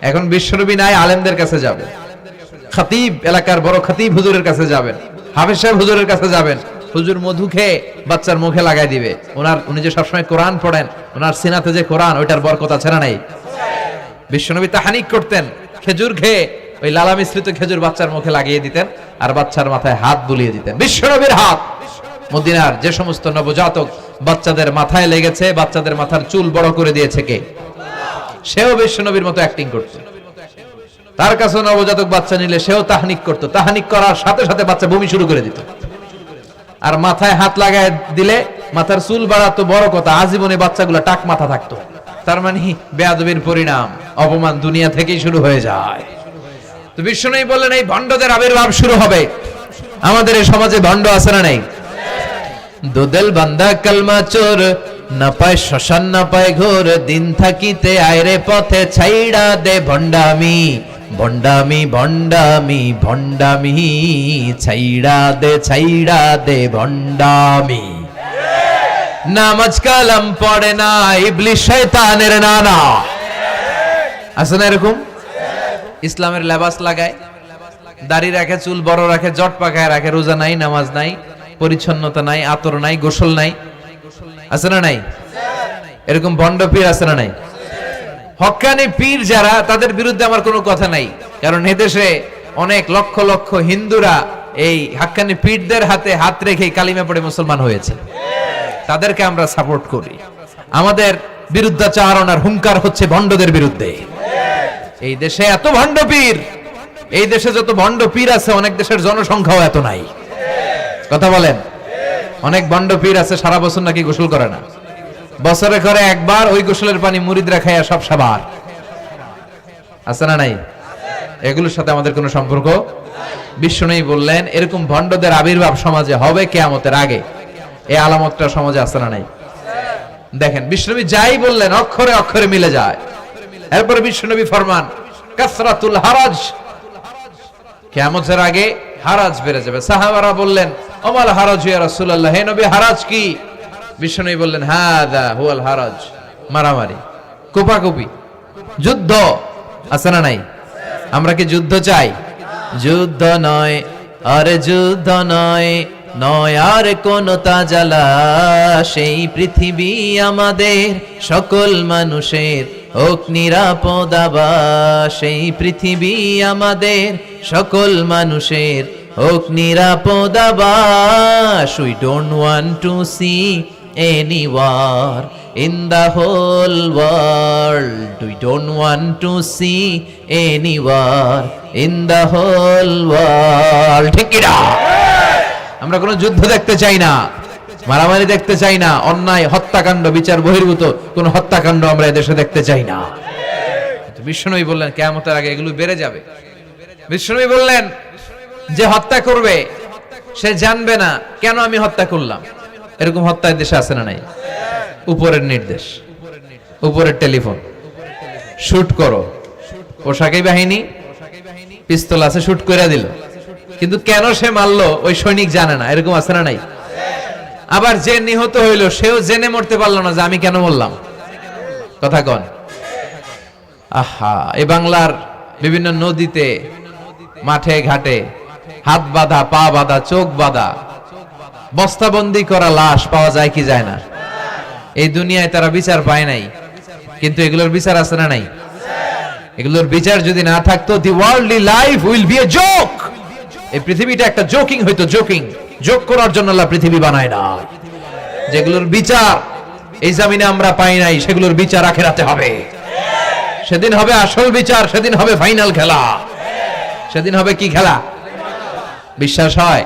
এখন বিশ্বনবী নাই, আলেমদের কাছে যাবেন, খতিব এলাকার বড় খতিব হুজুরের কাছে যাবেন, হাফেজ সাহেব হুজুরের কাছে যাবেন। হুজুর মধু খেয়ে বাচ্চার মুখে লাগাই দিবে। উনি যে সবসময় কোরআন পড়েন, ওনার সিনাতে যে কোরআন, ওইটার বরকত আছে না নাই? বিশ্বনবী তাহানিক করতেন, খেজুর খেয়ে ওই লালা মিশ্রিত খেজুর বাচ্চার মুখে লাগিয়ে দিতেন আর বাচ্চার মাথায় হাত বুলিয়ে দিতেন। বিশ্বনবীর হাত মদিনার যে সমস্ত নবজাতক বাচ্চাদের মাথায় লেগেছে, বাচ্চাদের মাথার চুল বড় করে দিয়েছে কে? সেও বিশ্বনবীর মতো অ্যাক্টিং করত। তার কাছে নবজাতক বাচ্চা নিলে সেও তাহনিক করত। তাহনিক করার সাথে সাথে বাচ্চা বমি শুরু করে দিত। আর মাথায় হাত লাগায় দিলে মাথার চুল বাড়াতো, বড় কথা, আজীবনে বাচ্চাগুলো টাক মাথা থাকতো। তার মানে বেয়াদবির পরিণাম, অপমান দুনিয়া থেকেই শুরু হয়ে যায়। তো বিশ্বনবী বললেন এই ভণ্ডদের আবির্ভাব শুরু হবে। আমাদের এই সমাজে ভণ্ড আছে না নাই? দুদেল বান্দা কালমা চোর, না পায় শ্মশান না পায় ঘোর, দিন থাকিতে আয়রে পথে ছাইড়া দে ভণ্ডামি, ভণ্ডামি ভণ্ডামি ভণ্ডামি, ছাইড়া দে ভণ্ডামি। নামাজ কালাম পড়ে না, ইবলিস শয়তানের নানা। আছে না এরকম? ইসলামের লেবাস লাগায়, দাড়ি রাখে, চুল বড় রাখে, জট পাকায় রাখে, রোজা নাই, নামাজ নাই, পরিচ্ছন্নতা নাই, আতর নাই, গোসল নাই। আছে না নাই? এরকম ভণ্ড পীর আছে না নাই? হক্কানি পীর যারা, তাদের বিরুদ্ধে আমার কোনো কথা নাই, কারণ এদেশে অনেক লক্ষ লক্ষ হিন্দুরা এই হক্কানি পীরদের হাতে হাত রেখে কালিমা পড়ে মুসলমান হয়েছে। তাদেরকে আমরা সাপোর্ট করি। আমাদের বিরুদ্ধাচারণার হুঙ্কার হচ্ছে ভণ্ডদের বিরুদ্ধে। এই দেশে এত ভণ্ড পীর, এই দেশে যত ভণ্ড পীর আছে অনেক দেশের জনসংখ্যাও এত নাই। কথা বলেন? অনেক ভণ্ড পীর আছে সারা বছর নাকি গোসল করে না, বছরে করে একবার, ওই গোসলের পানি মুরিদরা খাইয়া সব সাবার। আছে না নাই? এগুলোর সাথে আমাদের কোনো সম্পর্ক। বিশ্বনবী বললেন এরকম ভণ্ডদের আবির্ভাব সমাজে হবে কিয়ামতের আগে। এই আলামতটা সমাজে আছে না নাই? দেখেন বিশ্বনবী যাই বললেন অক্ষরে অক্ষরে মিলে যায়। এরপরে বিশ্বনবী ফরমান কাসরাতুল হারাজ, কিয়ামতের আগে হারাজ বেড়ে যাবে। সাহাবারা বললেন ওমাল হারাজ ইয়া রাসূলুল্লাহ, হে নবী হারাজ কি? বিশ্বনবী বললেন হাদা হুয়াল হারাজ, মারামারি, কোপাকুপি, যুদ্ধ। আছে না নাই? আমরা কি যুদ্ধ চাই? যুদ্ধ নয় আরে যুদ্ধ নয়, নয় আর কোন তাজালা, সেই পৃথিবী আমাদের সকল মানুষের হোক নিরাপদ আবাস, সেই পৃথিবী আমাদের সকল মানুষের হোক নিরাপদ আবাস। We don't want to see any war in the whole world. We don't want to see any war in the whole world. ঠিক কি না? আমরা কোনো যুদ্ধ দেখতে চাই না, মারামারি দেখতে চাই না, অন্যায় হত্যাকাণ্ড বিচার বহির্ভূত কোন হত্যাকাণ্ড আমরা এদেশে দেখতে চাই না। বিশ্বনবী বললেন কিয়ামতের আগে এগুলো বেড়ে যাবে। বিশ্বনবী বললেন যে হত্যা করবে সে জানবে না কেন আমি হত্যা করলাম। এরকম হত্যা দেশে আছে না নাই? উপরের নির্দেশ, উপরের টেলিফোন, শুট করো, পোশাকি বাহিনী পিস্তল আছে, শুট করে দিল, কিন্তু কেন সে মারলো ওই সৈনিক জানে না। এরকম আছে না নাই? আবার যে নিহত হইল সেও জেনে মরতে পারলো না যে আমি কেন মরলাম। কথা কন? আহা, এই বাংলার বিভিন্ন নদীতে, মাঠে ঘাটে হাত বাঁধা, পা বাঁধা, চোখ বাঁধা, বস্তাবন্দি করা লাশ পাওয়া যায় কি যায় না? এই দুনিয়ায় তারা বিচার পায় নাই, কিন্তু এগুলোর বিচার আছে না নাই? এগুলোর বিচার যদি না থাকতো, the worldly life will be a joke. এই পৃথিবীটা একটা জোকিং হইতো, জোকিং। জোক করার জন্য আল্লাহ পৃথিবী বানায় না। যেগুলোর বিচার এই জমিনে আমরা পাই নাই, সেগুলোর বিচার আখিরাতে হবে। সেদিন হবে আসল বিচার, সেদিন হবে ফাইনাল খেলা। সেদিন হবে কি খেলা? বিশ্বাস হয়?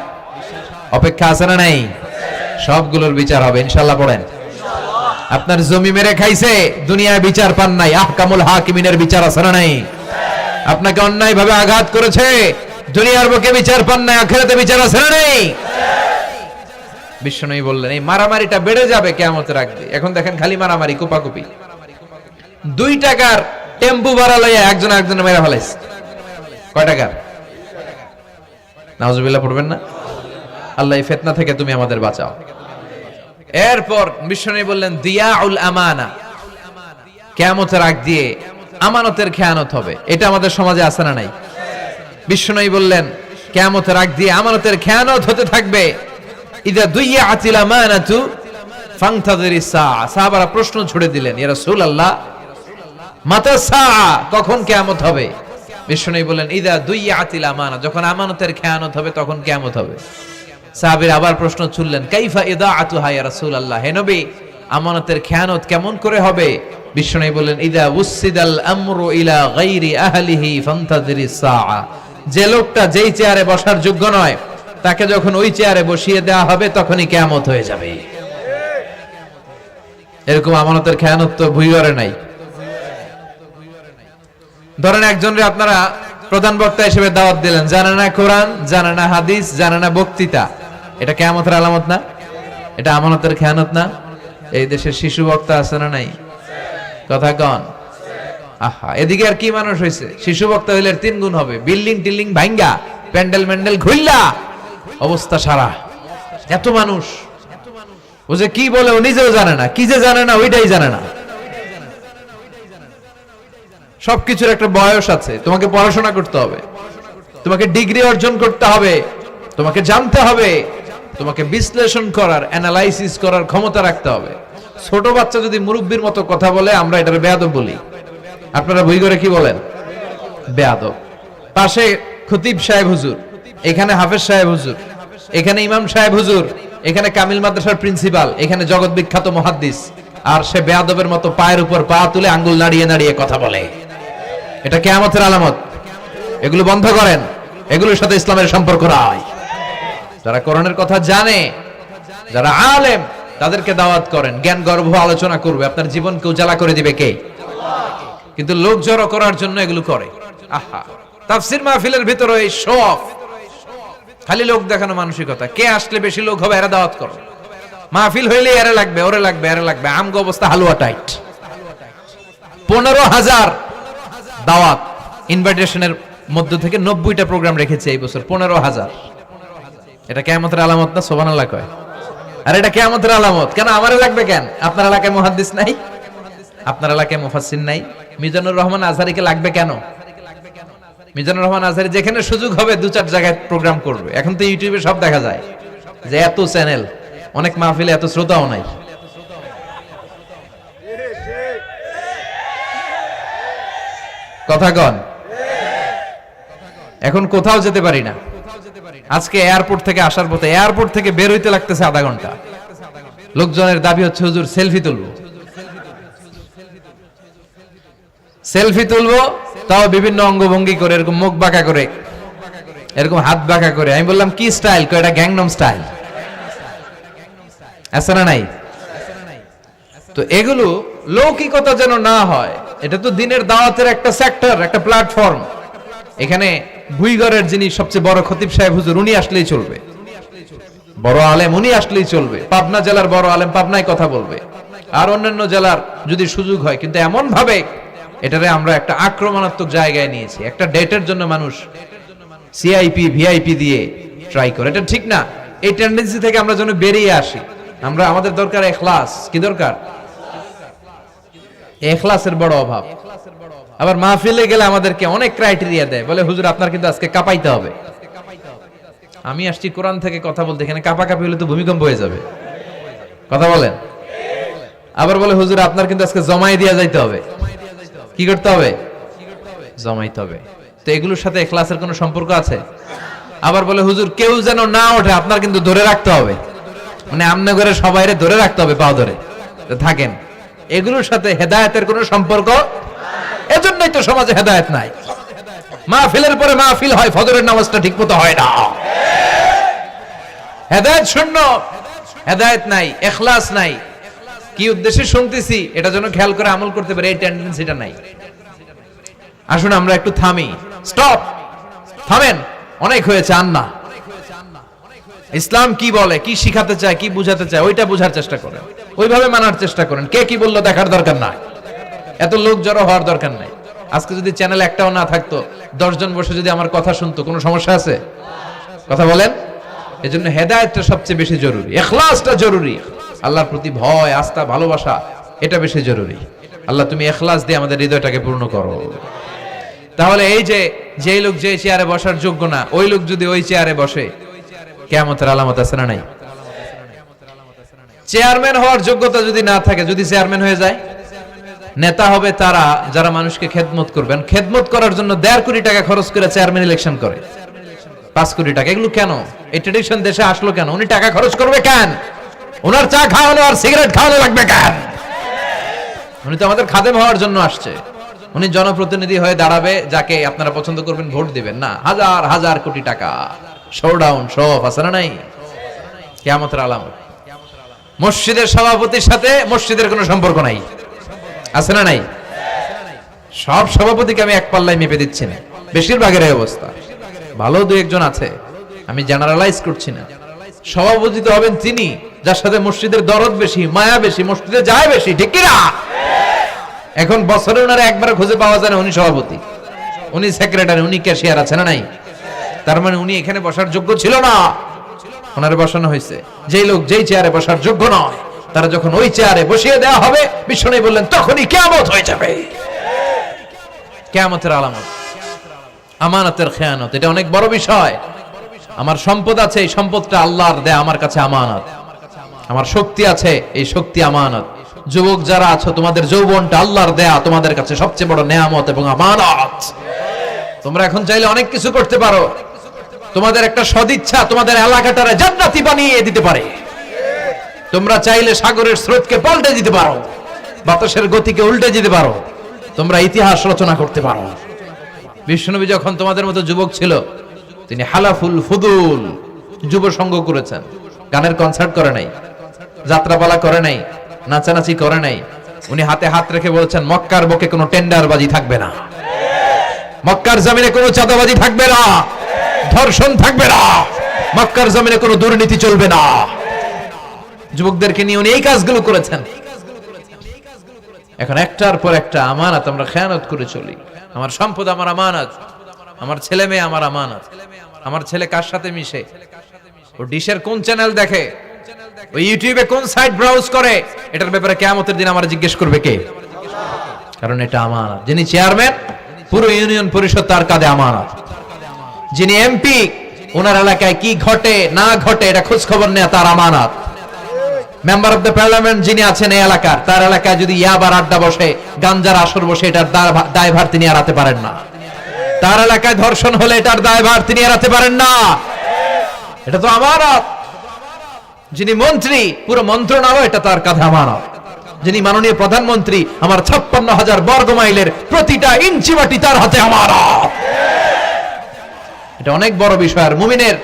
অপেক্ষা আছে না নাই? সবগুলোর বিচার হবে ইনশাআল্লাহ। পড়েন। আপনার জমি মেরে খাইছে, দুনিয়ায় বিচার পান নাই, আহকামুল হাকিমিনের বিচার আছে না নাই? আপনাকে অন্যায় ভাবে আঘাত করেছে, দুনিয়ার বুকে বিচার পান নাই, আখিরাতে বিচার আছে না নাই? বিশ্বনবী বললেন এই মারামারিটা বেড়ে যাবে কিয়ামতের আগে। এখন দেখেন খালি মারামারি, কোপাকুপি। 2 টাকার টেম্পু ভাড়া লইয়া একজন একজনের মেরে ফেলাইছে। কয় টাকার? নাউজুবিল্লাহ পড়বেন না? আল্লাহ এই ফিতনা থেকে তুমি আমাদের বাঁচাও। এরপর বিশ্বনবী বললেন দিয়াউল আমানা, কিয়ামতের আগ দিয়ে আমানতের খেয়ানত হবে। এটা আমাদের সমাজে আছে না নাই? বিশ্বনবী বললেন কিয়ামতের আগ দিয়ে আমানতের খেয়ানত হতে থাকবে। ইদা দুইয়াতিল আমানাতু ফান্তাযিরিস সাআ। সাহাবারা প্রশ্ন ছুড়ে দিলেন, ইয়া রাসূলুল্লাহ মাতা সাআ, কখন কিয়ামত হবে? বিশ্বনবী বললেন ইদা দুইয়াতিল আমানা, যখন আমানতের খেয়ানত হবে তখন কিয়ামত হবে। সাহাবীরা আবার প্রশ্ন ছুড়লেন, কাইফা ইদাআতুহা ইয়া রাসূলুল্লাহ, হে নবী আমানতের খেয়ানত কেমন করে হবে? বিশ্বনবী বললেন ইদা উসসিদাল আমরু ইলা গায়রি আহলিহি ফান্তাযিরিস সাআ, যে লোকটা যেই চেয়ারে বসার যোগ্য নয় তাকে যখন ওই চেয়ারে বসিয়ে দেওয়া হবে তখনই কিয়ামত হয়ে যাবে। এরকম আমানতের খেয়ানত তো ভুইগরে নাই। ধরেন একজনরে আপনারা প্রধান বক্তা হিসেবে দাওয়াত দিলেন, জানে না কোরআন, জানে না হাদিস, জানে না বক্তৃতা। এটা কিয়ামতের আলামত না? এটা আমানতের খেয়ানত না? এই দেশের শিশু বক্তা আছে না নাই? কথা কন। আহা, এদিকে আর কি মানুষ হয়েছে? শিশু বক্তা হইলে 3 গুণ হবে। বিল্ডিং টিল্ডিং ভাঙ্গা, প্যান্ডেল ম্যান্ডেল ঘুরলা, অবস্থা সারা। এত মানুষ, ও যে কি বলে ও নিজেও জানে না, কি যে জানে না ওইটাই জানে না। সবকিছুর একটা বয়স আছে। তোমাকে পড়াশোনা করতে হবে, তোমাকে ডিগ্রি অর্জন করতে হবে, তোমাকে জানতে হবে, তোমাকে বিশ্লেষণ করার, অ্যানালাইসিস করার ক্ষমতা রাখতে হবে। ছোট বাচ্চা যদি মুরব্বির মতো কথা বলে আমরা এটার বেয়াদব বলি। আপনারা বই করে কি বলেন? বেয়াদব। পাশে খতিব সাহেব হুজুর, এখানে হাফেজ সাহেব হুজুর, এখানে ইমাম সাহেব হুজুর, এখানে কামিল মাদ্রাসার প্রিন্সিপাল, এখানে জগৎ বিখ্যাত মুহাদ্দিস, আর সে বেয়াদবের মতো পায়ের উপর পা তুলে আঙ্গুল নাড়িয়ে নাড়িয়ে কথা বলে। এটা কিয়ামতের আলামত। এগুলো বন্ধ করেন, এগুলোর সাথে ইসলামের সম্পর্ক নাই। যারা কোরআনের কথা জানে, যারা আলেম, তাদেরকে দাওয়াত করেন, জ্ঞান গর্ভ আলোচনা করবে, আপনার জীবনকে উজালা করে দিবে কে? কিন্তু লোক জড়ো করার জন্য এগুলো করে। আহা, তাফসীর মাহফিলের ভিতরে এই শো অফ, খালি লোক দেখানো মানসিকতা। কে আসলে বেশি লোক হবে এরা দাওয়াত করো। মাহফিল হইলে এরা লাগবে, ওরে লাগবে, এরা লাগবে। আমগো অবস্থা হালুয়া টাইট। 15,000 দাওয়াত ইনভাইটেশনের মধ্য থেকে 90টা প্রোগ্রাম রেখেছে এই বছর। 15,000। এটা কিয়ামতের আলামত না? সুবহানাল্লাহ কয়। আর এটা কিয়ামতের আলামত কেন? আমারে লাগবে কেন? আপনার এলাকায় মুহাদ্দিস নাই? আপনার এলাকায় মুফাসসির নাই? মিজানুর রহমান আজহারীকে লাগবে কেন? মিজানুর রহমান আজহারী যেখানে সুযোগ হবে 2-4 জায়গায় প্রোগ্রাম করবে। এখন তো ইউটিউবে সব দেখা যায় যে এত চ্যানেল, অনেক মাহফিলে এত শ্রোতাও নাই। কথা কন। এখন কোথাও যেতে পারি না। আজকে এয়ারপোর্ট থেকে আসার পথে, এয়ারপোর্ট থেকে বের হইতে লাগতেছে আধা ঘন্টা। লোকজনের দাবি হচ্ছে হুজুর সেলফি তুলবো, সেলফি তুলবো, তাও বিভিন্ন অঙ্গভঙ্গি করে, এরকম মুখ বাঁকা করে, এরকম হাত বাঁকা করে। আমি বললাম কি স্টাইল? কয় এটা গ্যাংনম স্টাইল। আছে না নাই? তো এগুলো লৌকিকতা যেন না হয়। এটা তো দিনের দাওয়াতের একটা সেক্টর, একটা প্ল্যাটফর্ম। এখানে ভুইগড়ের যিনি সবচেয়ে বড় খতিব সাহেব হুজুর, উনি আসলেই চলবে। বড় আলেম উনি আসলেই চলবে। পাবনা জেলার বড় আলেম পাবনায় কথা বলবে, আর অন্যান্য জেলার যদি সুযোগ হয়। কিন্তু এমন ভাবে এটারে আমরা একটা আক্রমণাত্মক জায়গায় নিয়েছি। একটা ডেটের জন্য মানুষ সিআইপি ভিআইপি দিয়ে ট্রাই করে, এটা ঠিক না। এই টেন্ডেন্সি থেকে আমরা যেন বেরিয়ে আসি। আমরা, আমাদের দরকার ইখলাস। কি দরকার? ইখলাসের বড় অভাব। আবার মাহফিলে গেলে আমাদেরকে অনেক ক্রাইটেরিয়া দেয়, বলে হুজুর আপনার কিন্তু আজকে কাঁপাইতে হবে। আমি আসছি কোরআন থেকে কথা বলতে, এখানে কাঁপাকাঁপি হলে তো ভূমিকম্প হয়ে যাবে। কথা বলেন। আবার বলে হুজুর আপনার কিন্তু আজকে জমাই দিয়া যাইতে হবে। কি করতে হবে? জমাইতে হবে। তো এগুলোর সাথে ইখলাসের কোনো সম্পর্ক আছে? আবার বলে হুজুর কেউ যেন না ওঠে, আপনার কিন্তু ধরে রাখতে হবে, মানে আমনে করে সবাইরে ধরে রাখতে হবে, পাও ধরে থাকেন। এগুলোর সাথে হেদায়েতের কোনো সম্পর্ক, এজন্যই তো সমাজে হেদায়েত নাই। মাহফিলের পরে মাহফিল হয়, ফজরের নামাজটা ঠিকমতো হয় না। হেদায়েত শূন্য, হেদায়েত নাই, ইখলাস নাই। কি উদ্দেশ্যে শুনতেছি এটা যেন খেয়াল করে আমল করতে পারে, এই টেন্ডেন্সিটা নাই। আসুন আমরা একটু থামি, স্টপ, থামেন, অনেক হয়েছে। আন্না ইসলাম কি বলে, কি শিখাতে চায়, কি বুঝাতে চায়, ওইটা বোঝার চেষ্টা করেন, ওইভাবে মানার চেষ্টা করেন। কে কি বললো দেখার দরকার নাই, এত লোক জড়ো হওয়ার দরকার নাই। আজকে যদি চ্যানেল একটাও না থাকতো, 10 জন বসে যদি আমার কথা শুনতো, কোনো সমস্যা আছে? কথা বলেন। এজন্য হেদায়েতটা সবচেয়ে বেশি জরুরি, ইখলাসটা জরুরি, আল্লাহর প্রতি ভয়, আস্থা, ভালোবাসা, এটা বেশি জরুরি। আল্লাহ তুমি ইখলাস দিয়ে আমাদের হৃদয়টাকে পূর্ণ করো। তাহলে এই যে লোক যে চেয়ারে বসার যোগ্য না, ওই লোক যদি ওই চেয়ারে বসে, কিয়ামতের আলামত আছে না নাই? চেয়ারম্যান হওয়ার যোগ্যতা যদি না থাকে, যদি চেয়ারম্যান হয়ে যায়, নেতা হবে তারা যারা মানুষকে খেদমত করবেন। খেদমত করার জন্য 1.5 কোটি টাকা খরচ করে চেয়ারম্যান ইলেকশন করে, 5 কোটি টাকা। এগুলো কেন? এই ট্রেডিশন দেশে আসলো কেন? উনি টাকা খরচ করবে কেন? ওনার চা খাওয়ানো আর সিগারেট খাওয়ানো লাগবে কেন? উনি তো আমাদের খাদেম হওয়ার জন্য আসছে। উনি জনপ্রতিনিধি হয়ে দাঁড়াবে, যাকে আপনারা পছন্দ করবেন, ভোট দিবেন না। হাজার হাজার কোটি টাকা, শোডাউন, শো অফ আছে না নাই? কিয়ামতের আলামত। মসজিদের সভাপতির সাথে মসজিদের কোনো সম্পর্ক নাই, আছে না নাই? সব সভাপতিকে আমি এক পাল্লায় মেপে দিচ্ছি না, বেশিরভাগের এই অবস্থা। ভালো 2-1 জন আছে, আমি জেনারেলাইজ করছি না। সভাপতি তো হবেন তিনি যার সাথে মসজিদের দরদ বেশি, মায়া বেশি, মসজিদে যায় বেশি, ঠিক কি না? এখন বছরে ওনারা একবার খুঁজে পাওয়া যায় না, উনি সভাপতি, উনি সেক্রেটারি, উনি ক্যাশিয়ার, আছে না নাই? তার মানে উনি এখানে বসার যোগ্য ছিল না, ওনারে বসানো হয়েছে। যেই লোক যেই চেয়ারে বসার যোগ্য নয়, তারা যখন ওই চেয়ারে বসিয়ে দেওয়া হবে, বিষ্ণু বললেন তখনই কিয়ামত হয়ে যাবে। কিয়ামতের আলামত আমানতের খেয়ানত, এটা অনেক বড় বিষয়। আমার সম্পদ আছে, এই সম্পদটা আল্লাহর দেয়া আমার কাছে আমানত। আমার শক্তি আছে, এই শক্তি আমানত। যুবক যারা আছো, তোমাদের যৌবনটা আল্লাহর দেয়া, তোমাদের কাছে সবচেয়ে বড় নেয়ামত এবং আমানত। তোমরা এখন চাইলে অনেক কিছু করতে পারো। তোমাদের একটা সদিচ্ছা তোমাদের এলাকাটারে জান্নাতি বানিয়ে দিতে পারে। তোমরা চাইলে সাগরের স্রোতকে পাল্টে দিতে পারো, বাতাসের গতিকে উল্টে দিতে পারো, তোমরা ইতিহাস রচনা করতে পারো। বিশ্বনবী যখন তোমাদের মতো যুবক ছিল, তিনি হালাফুল ফুদুল যুব সংঘ করেছেন। গানের কনসার্ট করে নাই, যাত্রাপালা করে নাই, নাচানাচি করে নাই। উনি হাতে হাত রেখে বলেছেন, মক্কার বুকে কোনো টেন্ডারবাজি থাকবে না, মক্কার জমিনে কোনো চাঁদাবাজি থাকবে না, ধর্ষণ থাকবে না, মক্কার জমিনে কোনো দুর্নীতি চলবে না। যুবকদেরকে নিয়ে উনি এই কাজগুলো করেছেন। এখন একটার পর একটা আমানত আমরা খেয়ানত করে চলি। আমার সম্পদ আমার আমানত, আমার ছেলে মেয়ে আমার আমানত। আমার ছেলে কার সাথে মিশে, ও ডিশের কোন চ্যানেল দেখে, ও ইউটিউবে কোন সাইট ব্রাউজ করে, এটার ব্যাপারে কিয়ামতের দিন আমার জিজ্ঞেস করবে কে? কারণ এটা আমানত। যিনি চেয়ারম্যান, পুরো ইউনিয়ন পরিষদ তার কাঁধে আমানত। যিনি এমপি, ওনার এলাকায় কি ঘটে না ঘটে এটা খোঁজ খবর নেয় তার আমানত। মেম্বার অফ দ্য পার্লামেন্ট যিনি আছেন এই এলাকার, তার এলাকায় যদি ইয়াবার আড্ডা বসে, গাঞ্জার আসর বসে, এটার দায়ভার তিনি এড়াতে পারেন না। তার এলাকায় ধর্ষণ হলে এটার দায়ভার তিনি এড়াতে পারেন না। এটা তো আমানত। যিনি মন্ত্রী, পুরো মন্ত্রণালয় এটা তার কাঁধে আমানত। যিনি মাননীয় প্রধানমন্ত্রী, আমার 56,000 বর্গ মাইলের প্রতিটা ইঞ্চি মাটি তার হাতে আমানত। এটা অনেক বড় বিষয়। আর মুমিনের